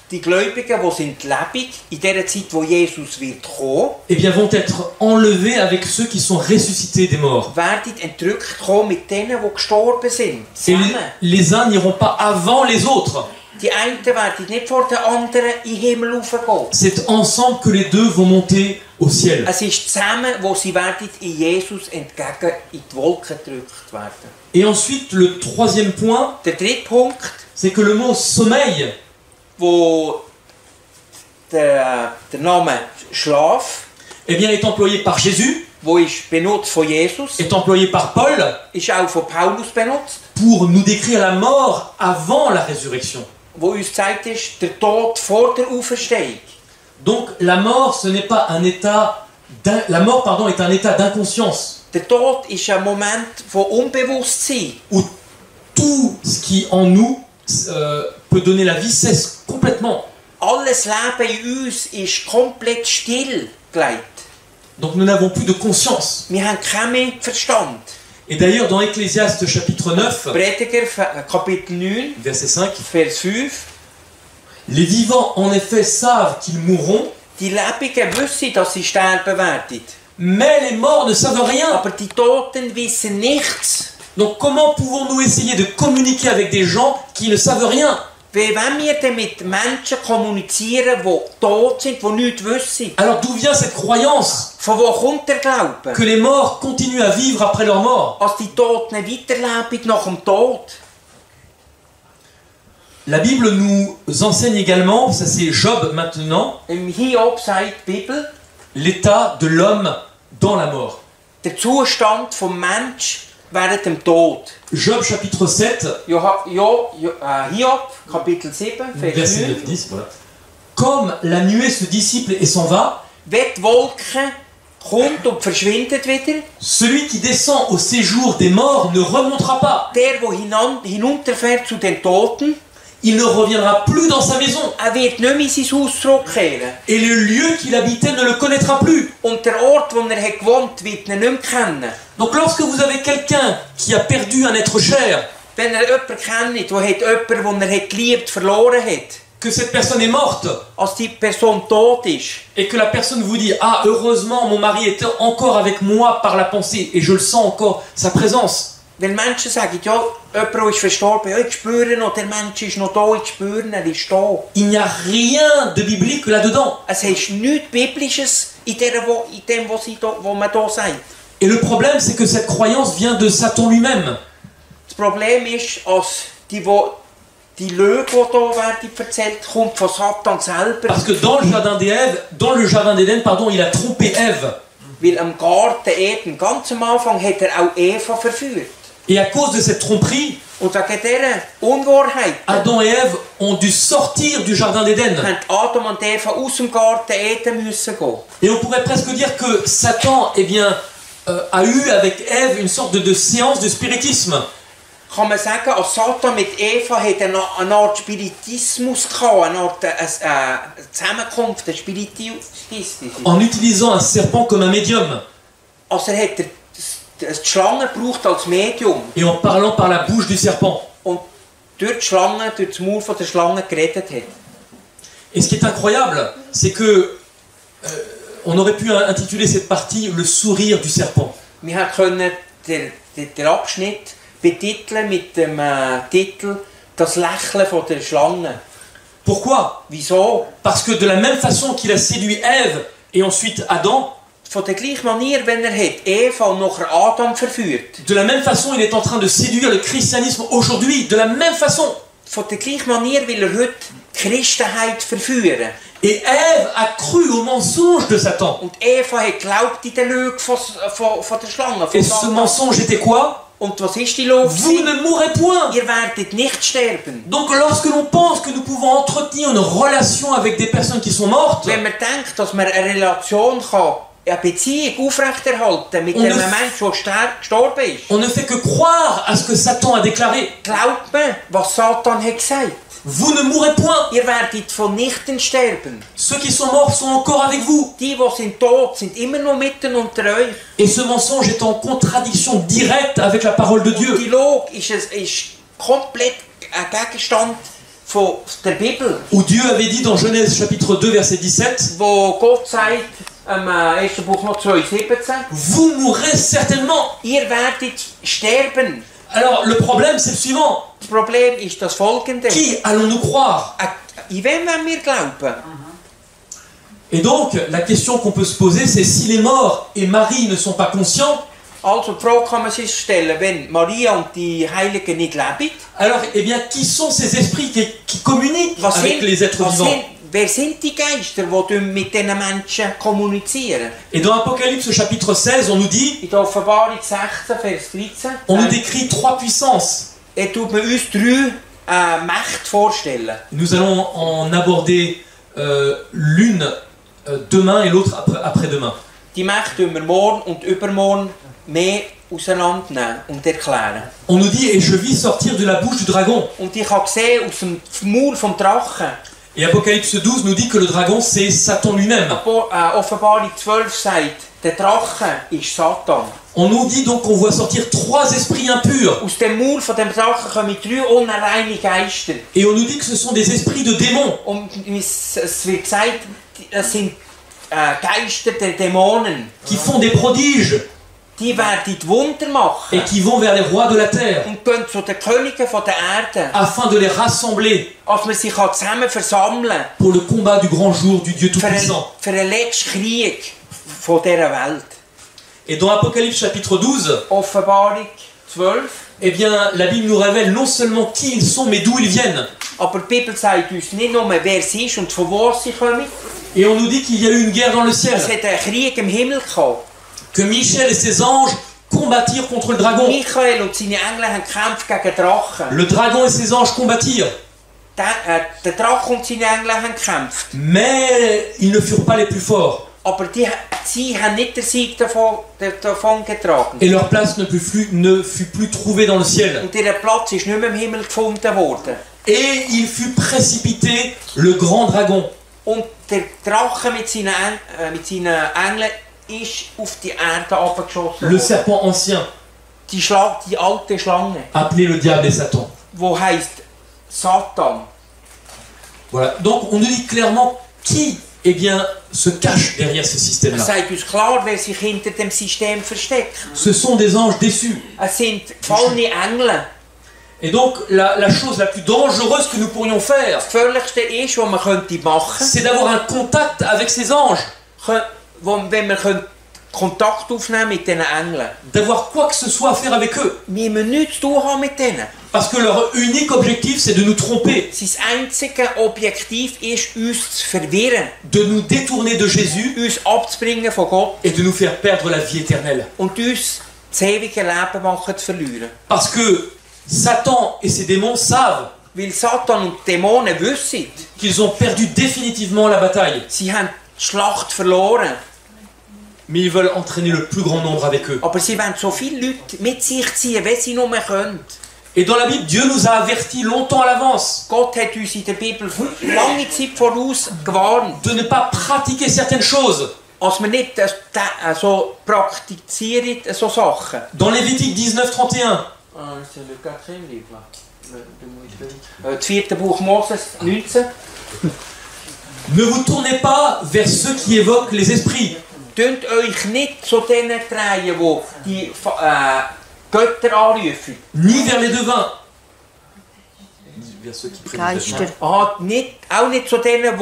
die Gläubigen, die sind lebendig in der Zeit, wo Jesus wird kommen, eh bien, vont être enlevés avec ceux qui sont ressuscités des morts. werden entrückt kommen mit denen, die gestorben sind. Et Zusammen. les uns n'iront pas avant les autres. Die einen werden nicht vor den anderen in den Himmel raufgehen. C'est ensemble que les deux vont monter au ciel. Es ist zusammen, wo sie werden in Jesus entgegen in die Wolken gedrückt werden. Et ensuite, le troisième point, Der dritte Punkt, c'est que le mot sommeil wo der Name Schlaf, eh bien, est employé par Jésus, wo ist benutzt von Jesus, est employé par Paul ist auch von Paulus benutzt, pour nous décrire la mort avant la résurrection. wo uns zeigt ist, der Tod vor der Auferstehung. Donc la mort, ce n'est pas un état, la mort, pardon, est un état d'inconscience Der Tod ist ein Moment von Unbewusstsein, où tout ce qui en nous peut donner la vie cesse complètement. alles Leben in uns ist komplett stillgelegt. Donc nous n'avons plus de conscience. Wir haben keinen mehr Verstand. Et d'ailleurs, dans Ecclésiaste chapitre 9, Prediger, Kapitel 9, verset 5, Vers 5. les vivants en effet savent qu'ils mourront, Die Lebenden wissen, dass sie sterben werden. mais les morts ne savent rien. Aber die Toten wissen nichts. Donc comment pouvons-nous essayer de communiquer avec des gens qui ne savent rien? Wie wollen wir denn mit Menschen kommunizieren, die tot sind, die nichts wissen? Alors d'où vient cette croyance Von wo kommt der Glaube? que les morts continuent à vivre après leur mort? Als die Toten weiterleben nach dem Tod. La Bible nous enseigne également, ça c'est Job maintenant, Im Hiob sagt die Bibel, l'état de l'homme dans la mort. der Zustand des Menschen während dem Tod. Job chapitre 7, Hiob, Kapitel 7, Vers verset 9. 9-10, voilà. Comme la nuée se dissipe et s'en va, Wenn die Wolke kommt und verschwindet wieder, celui qui descend au séjour des morts ne remontera pas. der hinunterfährt zu den Toten, Il ne reviendra plus dans sa maison. wird nicht mehr in sein Haus zurückkehren. Et le lieu qu'il habitait ne le connaîtra plus. Und der Ort, wo er gewohnt hat, wird er nicht mehr kennen. Donc lorsque vous avez quelqu'un qui a perdu un être cher, Wenn er jemanden kennt, der jemanden, den er geliebt verloren hat, que cette personne est morte, als die Person tot ist, et que la personne vous dit « Ah, heureusement, mon mari était encore avec moi par la pensée, et je le sens encore, sa présence. wenn Menschen sagen, ja, jemand ist verstorben, ja, ich spüre noch, der Mensch ist noch da, ich spüre, er ist da. » Il n'y a rien de biblique là-dedans. Es ist nichts Biblisches in dem, was man hier sagt. Et le problème, c'est que cette croyance vient de Satan lui-même. Das Problem ist, als die Lüge, die hier werden erzählt, kommt von Satan selber. Parce que dans le jardin d'Éden, il a trompé Ève. Weil am Garten Eden, ganz am Anfang, hat er auch Eva verführt. Et à cause de cette tromperie, Und wegen dieser Unwahrheit Adam et Ève ont dû sortir du jardin d'Éden. haben Adam und Eva aus dem Garten Eden müssen gehen. Et on pourrait presque dire que Satan, a eu avec Ève une sorte de séance de spiritisme. Kann man sagen, als Satan mit Eva hat er noch eine Art Spiritismus gehabt, eine Art Zusammenkunft, ein Spiritismus. En utilisant un serpent comme un médium Also hat er die Schlange gebraucht als Medium et en parlant par la bouche du serpent. und durch die Schlange, durch das Maul von der Schlange geredet hat. Et ce qui est incroyable, c'est que on aurait pu intituler cette partie le sourire du serpent. Wir können den Abschnitt betiteln mit dem Titel Das Lächeln von der Schlange. Pourquoi? Wieso? Parce que de la même façon qu'il a séduit Ève et ensuite Adam, Von der gleichen Manier, wenn er hat Eva und nachher Adam verführt. de la même façon il est en train de séduire le christianisme aujourd'hui, de la même façon. Von der gleichen Manier will er heute die Christenheit verführen. Et Ève a cru au mensonge de Satan. Und Eva hat geglaubt in der Lüge von der Schlange. Von Et ce Satan. mensonge était quoi? Und was ist die Lüge? Vous ne mourrez point. Ihr werdet nicht sterben. Donc lorsque l'on pense que nous pouvons entretenir une relation avec des personnes qui sont mortes, Wenn man denkt, dass man eine Relation kann, eine Beziehung aufrechterhalten mit einem Menschen, der gestorben ist, on ne fait que croire à ce que Satan a déclaré. glaubt man, was Satan hat gesagt. Vous ne mourrez point. Ihr werdet von nichten sterben. Ceux qui sont morts sont encore avec vous. Die sind tot, sind immer noch mitten unter euch. Et ce mensonge est en contradiction directe avec la parole de Die Dieu. Lüge ist komplett ein Gegenstand von der Bibel, Où Dieu avait dit dans Genèse chapitre 2 verset 17, wo Gott sagt, im 1. Buch noch 2,17, vous mourrez certainement. ihr werdet sterben. Alors le problème c'est le suivant. Das Problem ist das folgende. Qui allons-nous croire? In wem wollen wir glauben? Et donc la question qu'on peut se poser c'est si les morts et Marie ne sont pas conscients, Also die Frage kann man sich stellen, wenn Maria und die Heiligen nicht leben, alors qui sont ces esprits qui communiquent avec les êtres vivants? wer sind die Geister, die mit diesen Menschen kommunizieren? Et dans Apocalypse chapitre 16 on nous dit, In der Offenbarung 16, Vers 13, on nous décrit trois puissances. tut man uns drei Mächte vorstellen. Nous allons en aborder l'une demain et l'autre après-demain. Die Mächte wir morgen und übermorgen mehr auseinandernehmen und erklären. On nous dit, et je vis sortir de la bouche du dragon. Und ich habe gesehen aus dem Maul vom Drachen. Et Apocalypse 12 nous dit que le dragon, c'est Satan lui-même. Offenbarung 12 sagt, der Drache ist Satan. On nous dit donc qu'on voit sortir 3 esprits impurs. Aus dem Maul von dem Drachen kommen 3 unreine Geister. Et on nous dit que ce sont des esprits de démons. Und es wird gesagt, es sind Geister der Dämonen. Qui font des prodiges. Die werden die Wunder machen. Et qui vont vers les rois de la terre. Und gehen zu den Königen von der Erde. Afin de les rassembler. Als man sich zusammen versammeln. Pour le combat du grand jour du Dieu Tout-Puissant. Für den letzten Krieg von dieser Welt. Et dans Apocalypse chapitre 12, Offenbarung 12, eh bien, la Bible nous révèle non seulement qui ils sont, mais d'où ils viennent. Aber die Bibel sagt uns nicht nur, wer sie ist und von wo sie kommen. Et on nous dit qu'il y a eu une guerre dans le ciel. Es hat einen Krieg im Himmel gehabt. Que Michel et ses anges combattirent contre le dragon. Michael und seine Engel haben gekämpft gegen Drachen. Le dragon et ses anges combattirent. Der Drache und seine Engel haben gekämpft. Mais ils ne furent pas les plus forts. Aber sie haben nicht den Sieg davon getragen. Et leur place ne fut plus trouvée dans le ciel. Und ihr Platz ist nicht mehr im Himmel gefunden worden. Et il fut précipité le grand dragon. Und der Drache mit seinen Engeln ist auf die Erde abgeschossen. Le serpent ancien. Die alte Schlange. Appelé le diable et Satan. Wo heisst Satan. Voilà. Donc on nous dit clairement qui se cache derrière ce système-là. Es sagt uns klar, wer sich hinter dem System versteckt. Ce sont des anges déçus. Es sind gefallene Engel. Et donc la chose la plus dangereuse que nous pourrions faire, Das Gefährlichste ist, was man könnte machen, c'est d'avoir un contact avec ces anges. Wenn wir Kontakt aufnehmen mit diesen Engeln. D'avoir quoi que ce soit à faire avec eux. Wir müssen nichts zu tun haben mit denen. Parce que leur unique objectif, c'est de nous tromper. Sein einziges Objektiv ist, uns zu verwirren. De nous détourner de Jésus. Uns abzubringen von Gott. Et de nous faire perdre la vie éternelle. Und uns das ewige Leben machen zu verlieren. Parce que Satan et ses démons savent. Weil Satan und die Dämonen wissen. Qu'ils ont perdu définitivement la bataille. Sie haben die Schlacht verloren. Mais ils veulent entraîner le plus grand nombre avec eux. Aber sie wollen so viele Leute mit sich ziehen, wie sie nur können. Et dans la Bible, Dieu nous a avertis longtemps à l'avance. Gott hat uns in der Bibel lange Zeit voraus gewarnt. De ne pas pratiquer certaines choses. Als wir nicht so praktizieren, so Sachen. Dans Lévitique 19:31. C'est le 4e livre. Das 4. Buch Moses 19. Ne vous tournez pas vers ceux qui évoquent les esprits. Tönt euch nicht zu denen drehen, die Götter anrufen. Ni vers les devins. Ni vers ceux qui prennent. Auch nicht zu denen,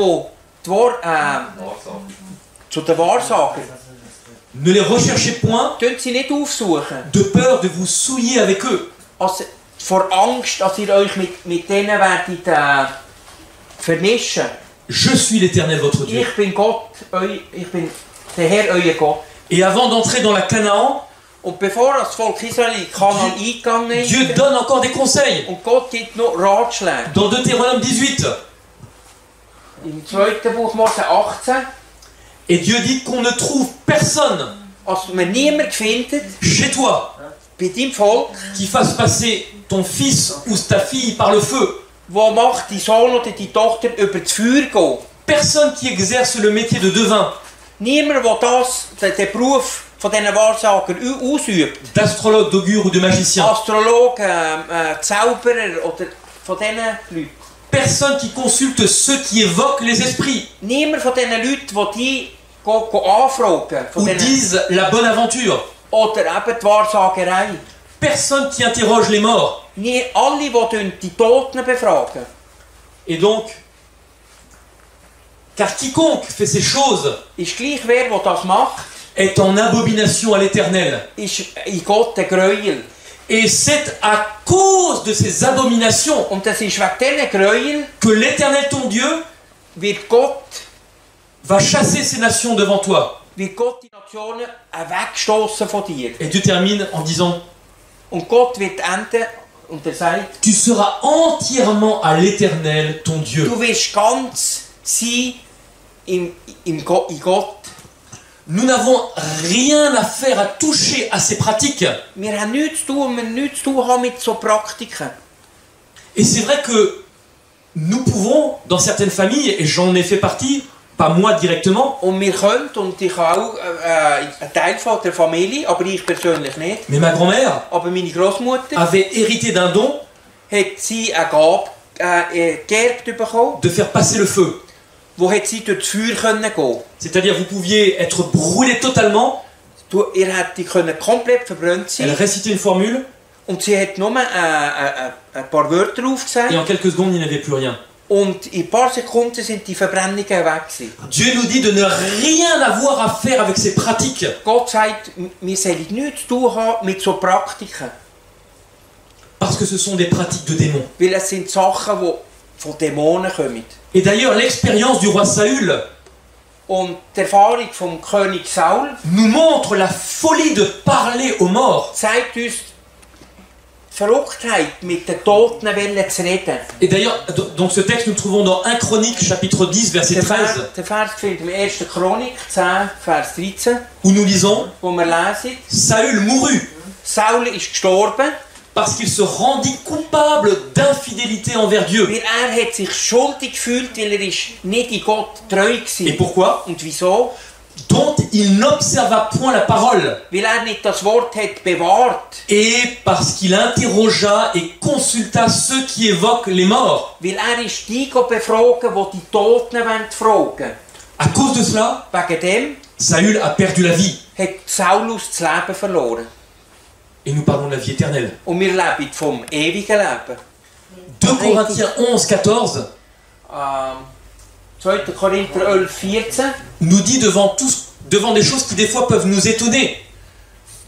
zu den Wahrsagern. Ne les recherchez point. Tönt sie nicht aufsuchen. De peur de vous souiller avec eux. Vor Angst, dass ihr euch mit denen werdet vermischen. Je suis l'Éternel votre Dieu. Ich bin Gott, ich bin der Herr, euer Gott. Et avant d'entrer dans la Canaan, und bevor das Volk Israel in Kanaan eingegangen ist, Dieu donne encore des conseils. Und Gott gibt noch Ratschläge. Dans Deutéronome 18. Im 2. Buch Mose 18. Et Dieu dit qu'on ne trouve personne. Als man niemand findet. Chez toi. Bei deinem Volk. Qui fasse passer ton fils ou ta fille par le feu. Wo macht die Sohn oder die Tochter über das Feuer gehen. Personne qui exerce le métier de devin. Niemand, der den Beruf von diesen Wahrsager ausübt. D'astrologue, d'augure ou de magicien. Astrologe, Zauberer oder von diesen Leuten. Personne qui consulte ceux qui évoquent les esprits. Niemand von diesen Leuten, die anfragen. Ou disent la bonne aventure. Oder eben die Wahrsagerei. Personne qui interroge les morts. Alle, die die Toten befragen. Et donc, car quiconque fait ces choses ist gleich wer das macht, est en abomination à l'Éternel. Ist in Gott der Gräuel. Et c'est à cause de ces abominations Und das ist wegen diesen Gräuel, que l'Éternel ton Dieu wird Gott va chasser ces nations devant toi. Wird Gott die Nationen wegstoßen von dir. Et Dieu termine en disant, und Gott wird enden und er sagt, tu seras entièrement à l'Éternel ton Dieu. Du wirst ganz sein in Gott. Nous n'avons rien à faire à toucher à ces pratiques. Wir haben nichts zu tun, nichts zu tun haben mit so Praktiken. Et c'est vrai que nous pouvons, dans certaines familles, et j'en ai fait partie, pas moi directement, Und wir können, und ich habe auch ein Teil von der Familie, aber ich persönlich nicht. mais ma grand-mère Aber meine Großmutter avait hérité d'un don hat sie eine Gabe geerbt bekommen, de faire passer le feu. wo hat sie durch das Feuer können gehen. C'est-à-dire, vous pouviez être brûlé totalement, Ihr hätte können komplett verbrannt elle sein. récitait une formule, Und sie hat nur ein paar Wörter et aufgesagt. en quelques secondes, il n'y avait plus rien. Und in ein paar Sekunden sind die Verbrennungen weg gewesen. Dieu nous dit de ne rien avoir à faire avec ces pratiques. Gott sagt, wir sollen nichts zu tun haben mit so Praktiken. Parce que ce sont des pratiques de démons. Weil es sind Sachen, die von Dämonen kommen. Et d'ailleurs, l'expérience du roi Saül Und die Erfahrung vom König Saul nous montre la folie de parler aux morts. zeigt uns die Verrücktheit, mit den Toten zu reden. Et d'ailleurs, donc ce texte, nous le trouvons dans 1 Chronique, chapitre 10, verset 13, Der Vers finden wir in 1. Chronik 10, Vers 13, où nous lisons wo wir lesen, Saül mourut Saul ist gestorben, parce qu'il se rendit coupable d'infidélité envers Dieu. weil hat sich schuldig gefühlt, weil ist nicht in Gott treu Et war. pourquoi? Und wieso? Dont il n'observa point la parole. Weil nicht das Wort hat bewahrt. Et parce qu'il interrogea et consulta ceux qui évoquent les morts. Weil ist die befragen, die die Toten fragen. À cause de cela, Wegen dem Saül a perdu la vie. hat Saulus das Leben verloren. Et nous parlons de la vie éternelle. Und wir leben vom ewigen Leben. 2 Corinthiens 11, 14 2. Korinther 11, 14. nous dit devant des choses qui des fois peuvent nous étonner.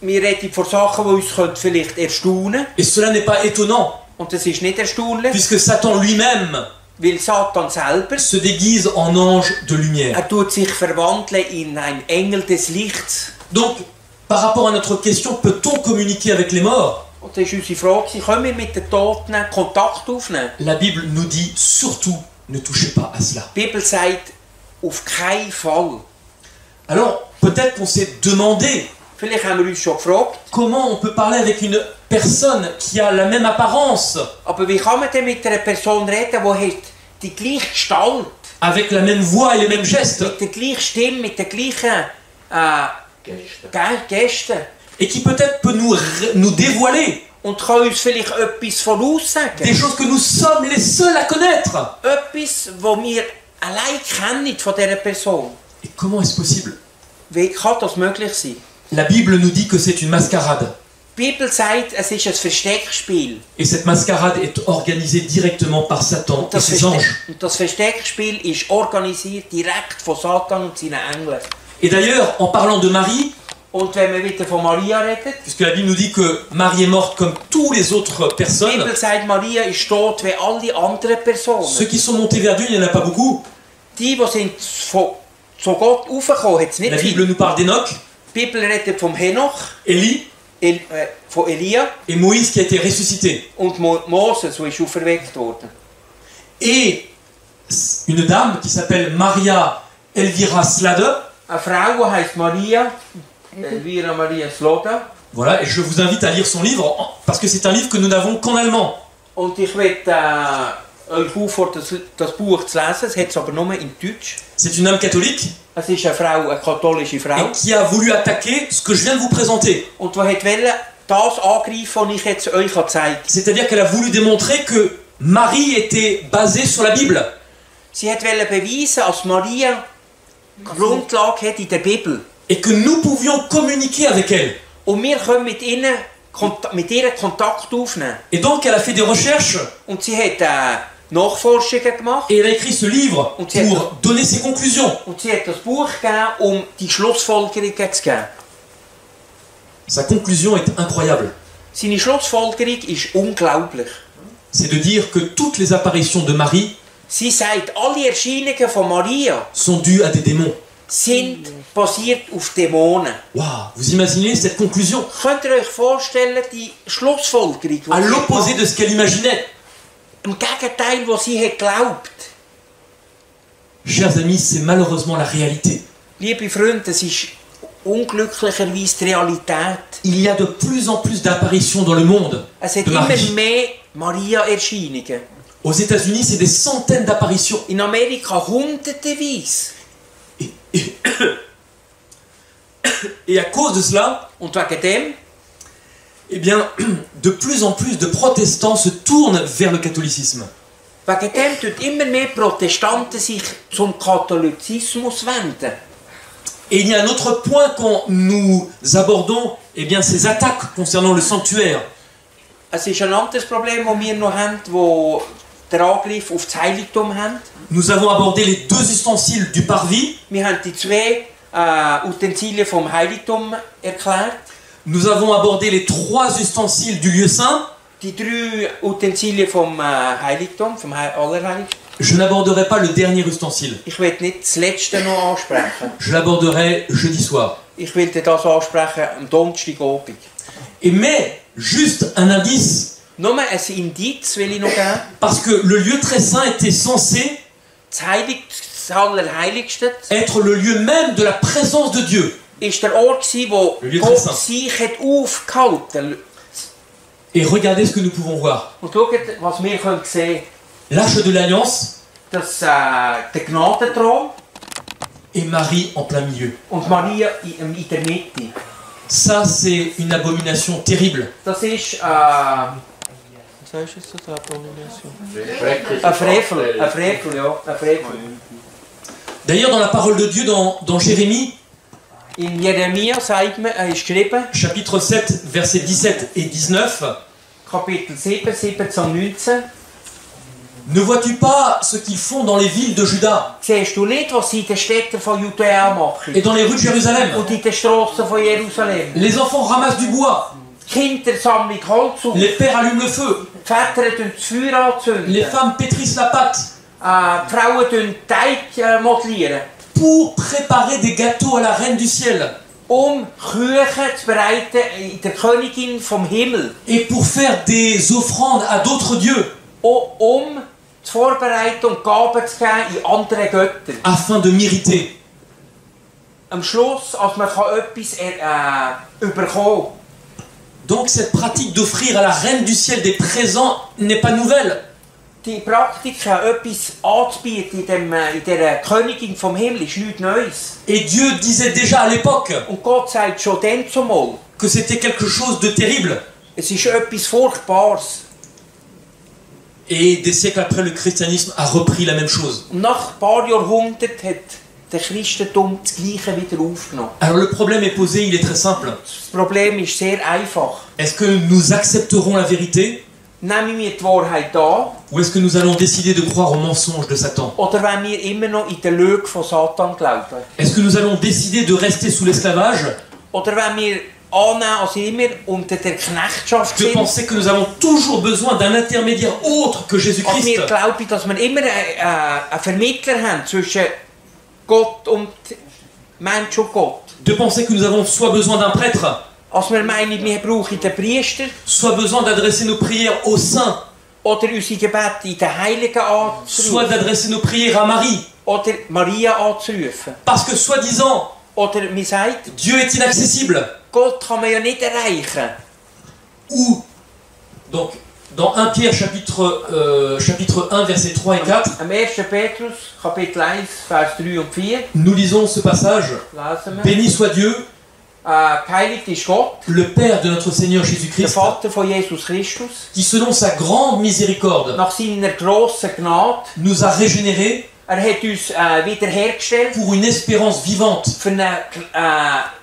Wir reden von Sachen, die uns vielleicht erstaunen. Et cela n'est pas étonnant, Und das ist nicht erstaunlich, puisque Satan lui-même weil Satan selber se déguise en ange de lumière. tut sich verwandeln in ein Engel des Lichts. Donc, par rapport à notre question, peut-on communiquer avec les morts? Und das ist unsere Frage, können wir mit den Toten Kontakt aufnehmen? La Bible nous dit surtout, ne touchez pas à cela. Die Bibel sagt, auf keinen Fall. Alors, peut-être qu'on s'est demandé Vielleicht haben wir uns schon gefragt, comment on peut parler avec une personne qui a la même apparence, aber wie kann man denn mit einer Person reden, die hat die gleiche Gestalt, avec la même voix et les mêmes gestes, mit der gleichen Stimme, mit den gleichen Gesten et qui peut-être peut nous dévoiler und kann uns vielleicht etwas voraussagen? des choses que nous sommes les seuls à connaître. Etwas, das wir allein kennen von dieser Person. Et comment est-ce possible? Wie kann das möglich sein? La Bible nous dit que c'est une mascarade. Die Bibel sagt, es ist ein Versteckspiel. Et cette mascarade est organisée directement par Satan et ses anges. Und das Versteckspiel ist organisiert direkt von Satan und seinen Engeln. Et d'ailleurs, en parlant de Marie, Und wenn wir wieder von Maria reden, puisque la Bible nous dit que Marie est morte comme toutes les autres die personnes, Bibel sagt, Maria ist tot wie alle anderen Personen. ceux qui sont montés vers Dieu, il n'y en a pas beaucoup. Die sind zu Gott raufgekommen, hat es nicht La viel. Bible nous parle d'Enoch, Die Bibel redet vom Henoch, Élie von Elia et Moïse qui a été ressuscité. und Moses, der ist auferweckt worden. Et une dame qui s'appelle Maria Elvira Slade. Eine Frau, die heisst Maria, Elvira Maria Sloda. Voilà, et je vous invite à lire son livre, parce que c'est un livre que nous n'avons qu'en allemand. Und ich will euch auffordern, das Buch zu lesen, es hat es aber nur in Deutsch. C'est une âme catholique Es ist eine Frau, eine katholische Frau. et qui a voulu attaquer ce que je viens de vous présenter. Und die wollte das angreifen, was ich jetzt euch zeige. C'est-à-dire qu'elle a voulu démontrer que Marie était basée sur la Bible. Sie wollte beweisen, dass Maria Grundlage hat in der Bibel. Et que nous pouvions communiquer avec elle. Und wir können mit ihr Kontakt aufnehmen. Et donc elle a fait des recherches Und sie hat Nachforschungen gemacht. et elle a écrit ce livre pour donner ses conclusions. Und sie hat das Buch gegeben, die Schlussfolgerungen zu geben. Sa conclusion est incroyable. Seine Schlussfolgerung ist unglaublich. C'est de dire que toutes les apparitions de Marie Sie sagt, alle Erscheinungen von Maria sont dues à des démons. sind basiert auf Dämonen. Waouh, vous imaginez cette conclusion? Könnt ihr euch vorstellen, die Schlussfolgerung, die À l'opposé de ce qu'elle imaginait. im Gegenteil, was sie hat geglaubt. Chers amis, c'est malheureusement la réalité. Liebe Freunde, das ist unglücklicherweise die Realität. Il y a de plus en plus d'apparitions dans le monde Es hat de immer Marie. mehr Maria-Erscheinungen. Aux États-Unis, c'est des centaines d'apparitions. In Amerika hunderteweise. Et à cause de cela, Und wegen dem eh bien, de plus en plus de protestants se tournent vers le catholicisme. Wegen dem tun immer mehr Protestanten sich zum Katholizismus wenden. Et il y a un autre point quand nous abordons eh bien, ces attaques concernant le sanctuaire. Es ist ein anderes Problem, das wir noch haben, wo der Angriff auf das Heiligtum haben. Nous avons abordé les deux ustensiles du parvis. Wir haben die zwei Utensilien vom Heiligtum erklärt. Nous avons abordé les trois ustensiles du lieu saint. Die drei Utensilien vom Heiligtum, vom Allerheiligsten. Je n'aborderai pas le dernier ustensile. Ich will nicht das letzte noch ansprechen. Je l'aborderai jeudi soir. Ich will das ansprechen am Donnerstagabend. Et mais, juste un indice, Nur ein Indiz will ich noch geben. parce que le lieu très saint était censé Das Allerheiligste être le lieu même de la présence de Dieu. ist der Ort, wo Le lieu Gott très saint. sich hat aufgehalten. Et regardez ce que nous pouvons voir. Und schaut, was wir können sehen. L'Arche de l'Alliance Das der Gnadenthron et Marie en plein milieu. und Maria in der Mitte. Ça, c'est une abomination terrible. Das ist was heißt das? Ein Frevel, ja, ein Frevel. D'ailleurs, dans la parole de Dieu, dans Jérémie, In Jeremia sagt man, ist geschrieben, chapitre 7, versets 17 et 19, Kapitel 7, 17 und 19. ne vois-tu pas ce qu'ils font dans les villes de Juda Siehst du nicht, was sie in den Städten von Judäa machen? et dans les rues de Jérusalem? Und in den Strassen von Jerusalem. Les enfants ramassent du bois, Die Kinder sammeln Holz auf. les pères allument le feu, Die Väter tun das Feuer anzünden. les femmes pétrissent la pâte Die Frauen tun Teig modellieren. pour préparer des gâteaux à la reine du ciel Küchen zu bereiten in der Königin vom Himmel. et pour faire des offrandes à d'autres dieux Die Vorbereitung und Gaben zu geben in andere Götter. afin de m'irriter. Am Schluss, als man etwas bekommen. Donc cette pratique d'offrir à la reine du ciel des présents n'est pas nouvelle. Die Praktik, etwas anzubieten in der Königin vom Himmel, ist nichts Neues. Et Dieu disait déjà à l'époque Und Gott sagt schon dann zumal, que c'était quelque chose de terrible. es ist etwas Furchtbares. Et des siècles après, le christianisme a repris la même chose. Und nach ein paar Jahrhunderten hat der Christentum das Gleiche wieder aufgenommen. Alors le problème est posé, il est très simple. Das Problem ist sehr einfach. Est-ce que nous accepterons la vérité Nehmen wir die Wahrheit an, ou est-ce que nous allons décider de croire au mensonge de Satan? oder wollen wir immer noch in der Lüge von Satan glauben? Est-ce que nous allons décider de rester sous l'esclavage, Oder wollen wir annehmen, als immer unter der Knechtschaft de sind? penser que nous avons toujours besoin d'un intermédiaire autre que Als Jésus-Christ, wir glauben, dass wir immer einen Vermittler haben zwischen Gott und Mensch und Gott? de penser que nous avons soit besoin d'un prêtre, Als wir meinen, wir brauchen den Priester, soit besoin d'adresser nos prières au Saint, oder unsere Gebete in den Heiligen soit anzurufen, d'adresser nos prières à Marie, oder Maria anzurufen. parce que soi-disant, Oder man sagt, Dieu est inaccessible. Gott kann man ja nicht erreichen. Ou, donc, dans 1 Pierre chapitre 1, versets 3 et 4, Am 1. Petrus, Kapitel 1, Vers 3 und 4, nous lisons ce passage. lesen wir. Béni soit Dieu, Geheiligt ist Gott, le Père de notre Seigneur der Jésus-Christ, Vater von Jesus Christus, qui selon sa grande miséricorde nach seiner grossen Gnade. nous a régénérés Er hat uns wiederhergestellt pour une espérance vivante für eine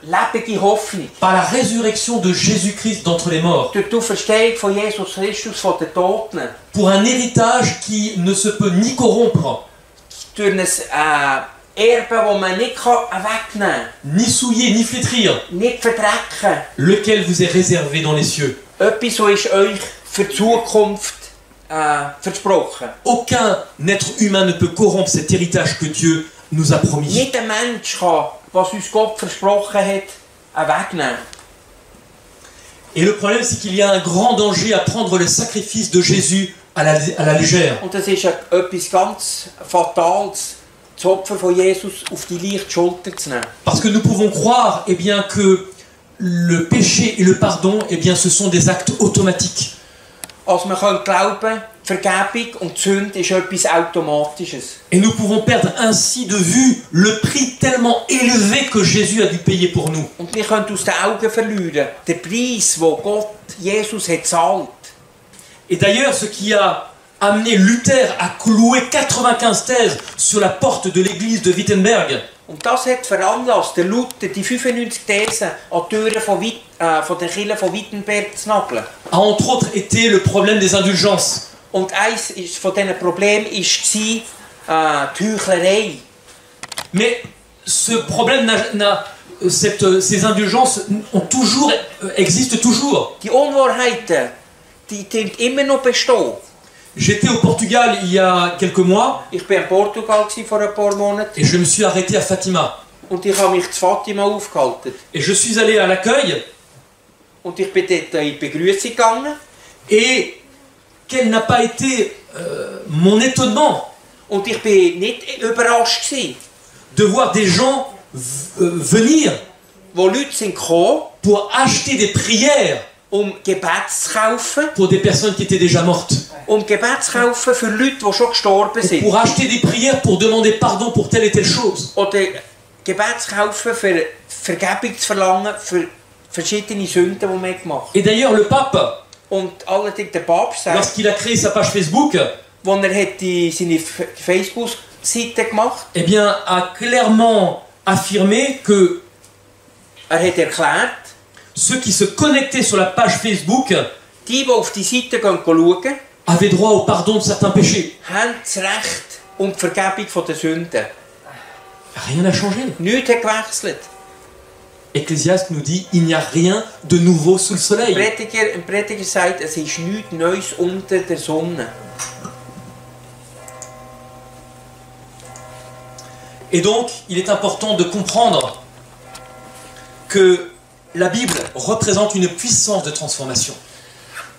lebende Hoffnung. par la résurrection de Jésus-Christ d'entre les morts, Durch die Auferstehung von Jesus Christus von den Toten. pour un héritage qui ne se peut ni corrompre, Durch ein Erbe, das man nicht wegnehmen kann, ni souiller, ni flétrir, nicht verdrecken. lequel vous est réservé dans les cieux. Etwas, so ist euch für die Zukunft versprochen. Aucun être humain ne peut corrompre cet héritage que Dieu nous a promis. Nicht ein Mensch kann, was uns Gott versprochen hat, wegnehmen. Et le problème, c'est qu'il y a un grand danger à prendre le sacrifice de Jésus à la légère. Und das ist etwas ganz Fatales, das Opfer von Jesus auf die leichte Schulter zu nehmen. Parce que nous pouvons croire eh bien, que le péché et le pardon, eh bien, ce sont des actes automatiques. als wir glauben können, Vergebung und Sünde ist etwas Automatisches. Et nous pouvons perdre ainsi de vue le prix tellement élevé que Jésus a dû payer pour nous. Und wir können aus den Augen verlieren, den Preis, den Gott, Jesus, hat gezahlt. Et d'ailleurs, ce qui a amené Luther à clouer 95 thèses sur la porte de l'église de Wittenberg, Und das hat veranlasst, der Luther die 95 Thesen an die Türen von der Kirche von Wittenberg zu nageln. a entre autres été le problème des indulgences. Und eines von diesen Problemen war die Heuchlerei. Mais ce problème, ces indulgences existent toujours. Die Unwahrheiten, die immer noch bestehen. J'étais au Portugal il y a quelques mois Ich war in Portugal vor ein paar Monaten et je me suis arrêté à Fatima. und ich habe mich zu Fatima aufgehalten. Et je suis allé à l'accueil Und ich bin dort in die Begrüßung gegangen. et quel n'a pas été mon étonnement Und ich bin nicht überrascht gewesen, de voir des gens venir wo Leute sind gekommen, pour acheter des prières Gebet zu kaufen, pour des personnes qui étaient déjà mortes. Gebet zu kaufen für Leute, die schon gestorben sind. Pour acheter des prières pour demander pardon pour telle et telle chose. Oder Gebet zu kaufen für Vergebung zu verlangen für verschiedene Sünden, die man gemacht hat. Et d'ailleurs, le pape, Und allerdings der Papst sagt, lorsqu'il a créé sa page Facebook, als seine Facebook-Seite gemacht eh bien, a clairement affirmé que hat erklärt, ceux qui se connectaient sur la page Facebook die auf die Seite schauen, avaient droit au pardon de certains péchés. haben das Recht um die Vergebung der Sünden. Rien n'a changé. Nichts hat gewechselt. Ecclésiaste nous dit, il n'y a rien de nouveau sous le soleil. Ein Prediger sagt, es ist nichts Neues unter der Sonne. Et donc, il est important de comprendre que la Bible représente une puissance de transformation.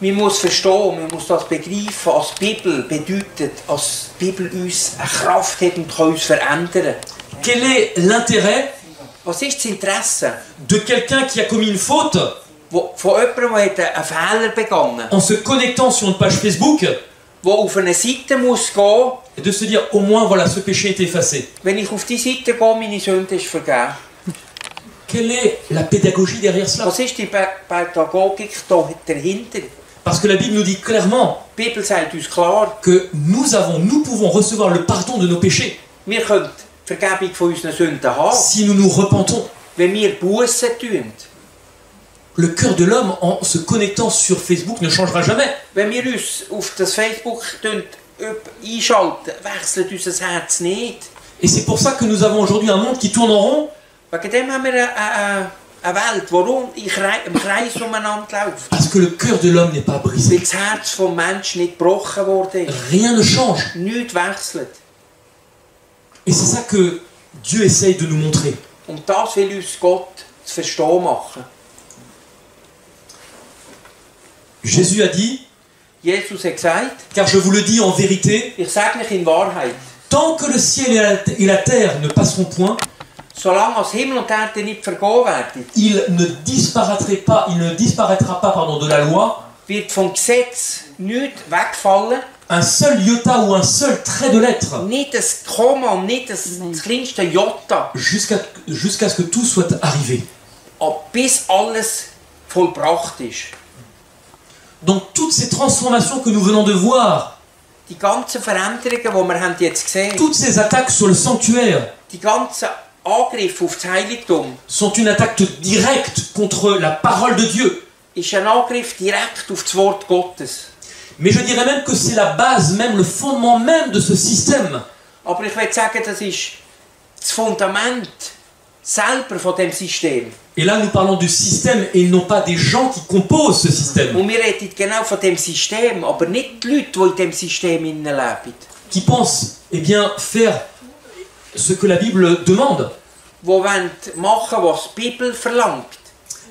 Man muss verstehen, man muss das begreifen, als Bibel bedeutet, als Bibel uns eine Kraft hat und kann uns verändern. Quel est l'intérêt Was ist das Interesse de quelqu'un qui a commis une faute von jemandem, der einen Fehler begangen hat, en se connectant sur une page Facebook der auf eine Seite muss gehen, et de se dire, au moins, voilà, ce péché est effacé. wenn ich auf die Seite gehe, meine Sünde ist vergeben. Quelle est la pédagogie derrière cela? Was ist die Pädagogik da dahinter? Parce que la Bible nous dit clairement Die Bibel sagt uns klar, que nous pouvons recevoir le pardon de nos péchés wir können die Vergebung von unseren Sünden haben, si nous nous repentons. wenn wir Bussen tun. Le cœur de l'homme, en se connectant sur Facebook, ne changera jamais. Wenn wir uns auf das Facebook einschalten, wechselt unser Herz nicht. Et c'est pour ça que nous avons aujourd'hui un monde qui tourne en rond, Wegen dem haben wir eine Welt, die im Kreis umeinander läuft. parce que le cœur de l'homme n'est pas Weil brisé. das Herz des Menschen nicht gebrochen worden ist. Rien ne change. Nichts wechselt. Et c'est ça que Dieu essaye de nous montrer. Und das will uns Gott zu verstehen machen. Jésus a dit, Jesus hat gesagt, car je vous le dis en vérité, ich sage euch in Wahrheit, tant que le ciel et la terre ne passeront point, solange als Himmel und Erde nicht vergehen werden, il ne disparaîtra pas pardon, de la loi wird vom Gesetz nichts wegfallen, un seul iota ou un seul trait de lettre, nicht das Komma, nicht das kleinste Jota, jusqu'à ce que tout soit arrivé. bis alles vollbracht ist. Donc toutes ces transformations que nous venons de voir, Die ganzen Veränderungen, die wir haben jetzt gesehen, toutes ces attaques sur le sanctuaire, die ganzen Angriffe auf das Heiligtum, sont une attaque directe contre la parole de Dieu. ist ein Angriff direkt auf das Wort Gottes. Mais je dirais même que c'est la base, même le fondement même de ce système. Aber ich will sagen, das ist das Fundament selber von dem System. Et là, nous parlons du système et non pas des gens qui composent ce système, Und wir reden genau von dem System, aber nicht die Leute, die in dem System leben. qui pensent eh bien, faire ce que la Bible demande. Die wollen machen, was die Bibel verlangt.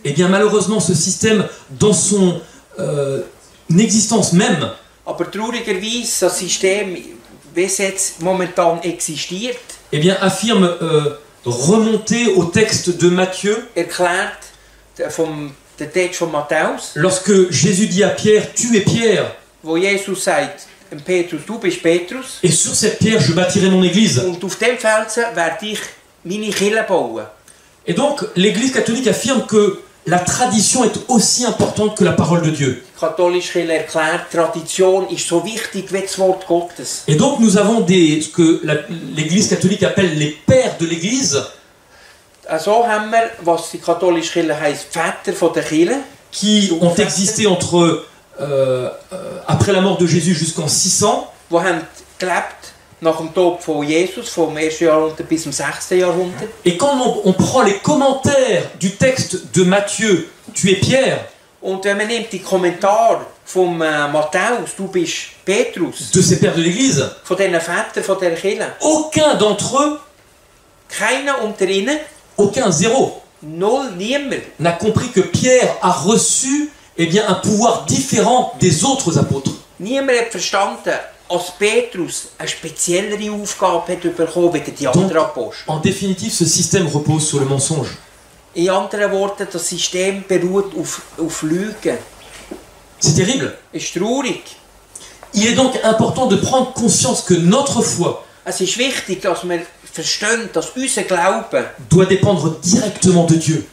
Eh bien, malheureusement, ce système, dans son existence même, Aber traurigerweise, das System, wie es jetzt momentan existiert, eh bien, affirme remonter au texte de Matthieu, erklärt der Text von Matthäus, lorsque Jésus dit à Pierre, tu es Pierre, wo Jesus sagt, Petrus, du bist Petrus. Et sur cette pierre, je bâtirai mon église. Und auf dem Felsen werde ich meine Kirche bauen. Et donc, l'Église catholique affirme que la tradition est aussi importante que la parole de Dieu. Die katholische Kirche erklärt, Tradition ist so wichtig wie das Wort Gottes. Et donc, nous avons ce que l'Église catholique appelle les pères de l'Église, So haben wir, was die katholische Kirche heisst, Väter von der Kirche, qui ont existé après la mort de Jésus jusqu'en 600. die haben gelebt nach dem Tod von Jesus, vom 1. Jahrhundert bis zum 6. Jahrhundert. Et quand on prend les commentaires du texte de Matthieu, tu es Pierre, Und wenn man nimmt die Kommentare vom Matthäus, du bist Petrus, de ces pères de l'Église, von diesen Vätern von der Kirche, aucun d'entre eux, keiner unter ihnen, aucun, zéro, niemand, n'a compris que Pierre a reçu un pouvoir différent des autres apôtres. niemand hat verstanden, als Petrus eine speziellere Aufgabe hat bekommen als die anderen Apostel. En définitive, ce système repose sur le mensonge. In anderen Worten, das System beruht auf Lügen. C'est terrible. Es ist traurig. Il est donc important de prendre conscience que notre foi Es ist wichtig, dass wir verstehen, dass unser Glaube doit dépendre directement de Dieu.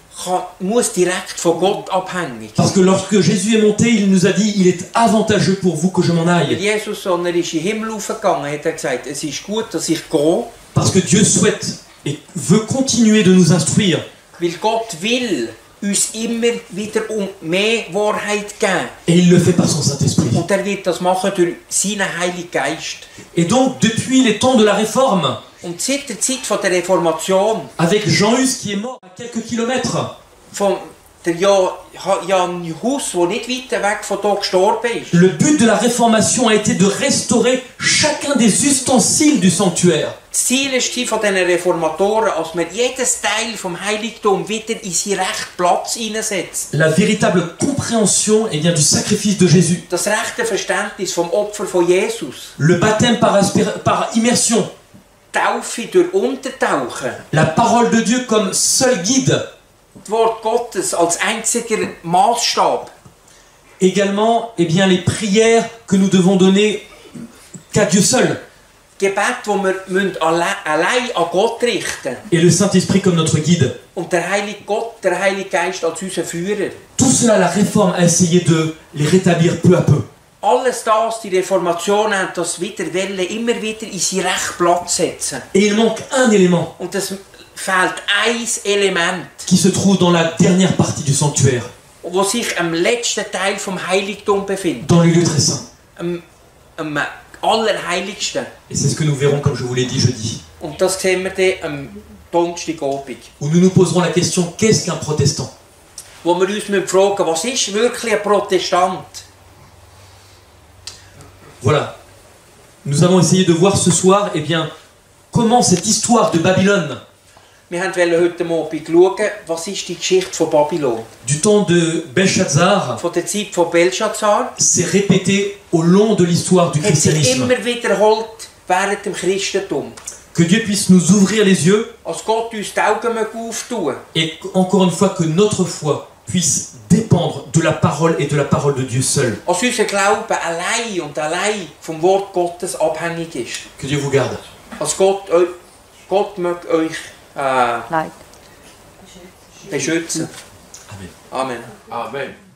muss direkt von Gott abhängig. Parce que lorsque Jésus est monté, il nous a dit, il est avantageux pour vous que je m'en aille. Jesus, als er in den Himmel aufgegangen hat, gesagt, es ist gut, dass ich gehe, Parce que Dieu souhaite et veut continuer de nous instruire. weil Gott will uns immer wieder mehr Wahrheit geben. Et il le fait par son Saint-Esprit. Und er wird das machen durch seinen Heiligen Geist. Et donc, depuis les temps de la Réforme, Und seit der Zeit von der Reformation, avec Jean Hus qui est mort à quelques kilomètres, von der Jan Hus, der nicht weit weg von hier gestorben ist, le but de la Réformation a été de restaurer chacun des ustensiles du sanctuaire. das Ziel war von diesen Reformatoren, als man jedes Teil vom Heiligtum wieder in seinen rechten Platz hineinsetzt. La véritable compréhension du sacrifice de Jésus. Das rechte Verständnis vom Opfer von Jesus. Le baptême par immersion. Taufe durch Untertauchen. La parole de Dieu comme seul guide. Das Wort Gottes als einziger Maßstab. Également, les prières que nous devons donner qu'à Dieu seul. Gebet, die wir allein an Gott richten. Et le Saint-Esprit comme notre guide. Und der Heilige Gott, der Heilige Geist als unser Führer. Tout cela, la Réforme a essayé de les rétablir peu à peu. Alles das, die Reformation hat das wieder wollen, immer wieder in seinen rechten Platz setzen. Et il manque un élément Und es fehlt ein Element, qui se trouve dans la dernière partie du sanctuaire, wo sich am letzten Teil vom Heiligtum befindet. dans les lieux très saints. Am Allerheiligsten. Et c'est ce que nous verrons, comme je vous l'ai dit, jeudi. Und das sehen wir dann am Donnerstagabend. Où nous nous poserons la question, qu'est-ce qu'un protestant? Wo wir uns fragen, was ist wirklich ein Protestant? Voilà. Nous avons essayé de voir ce soir, comment cette histoire de Babylone, Wir wollten heute Abend schauen, was ist die Geschichte von Babylon. du temps de Belshazzar, Von der Zeit von Belshazzar s'est répétée au long de l'histoire du hat sich christianisme. immer wiederholt während dem Christentum. Que Dieu puisse nous ouvrir les yeux Als Gott uns die Augen auftun et encore une fois que notre foi puisse dépendre de la parole et de la parole de Dieu seul. als unser Glaube allein und allein vom Wort Gottes abhängig ist. Que Dieu vous garde. Als Gott möge euch beschützen. Amen. Amen. Amen.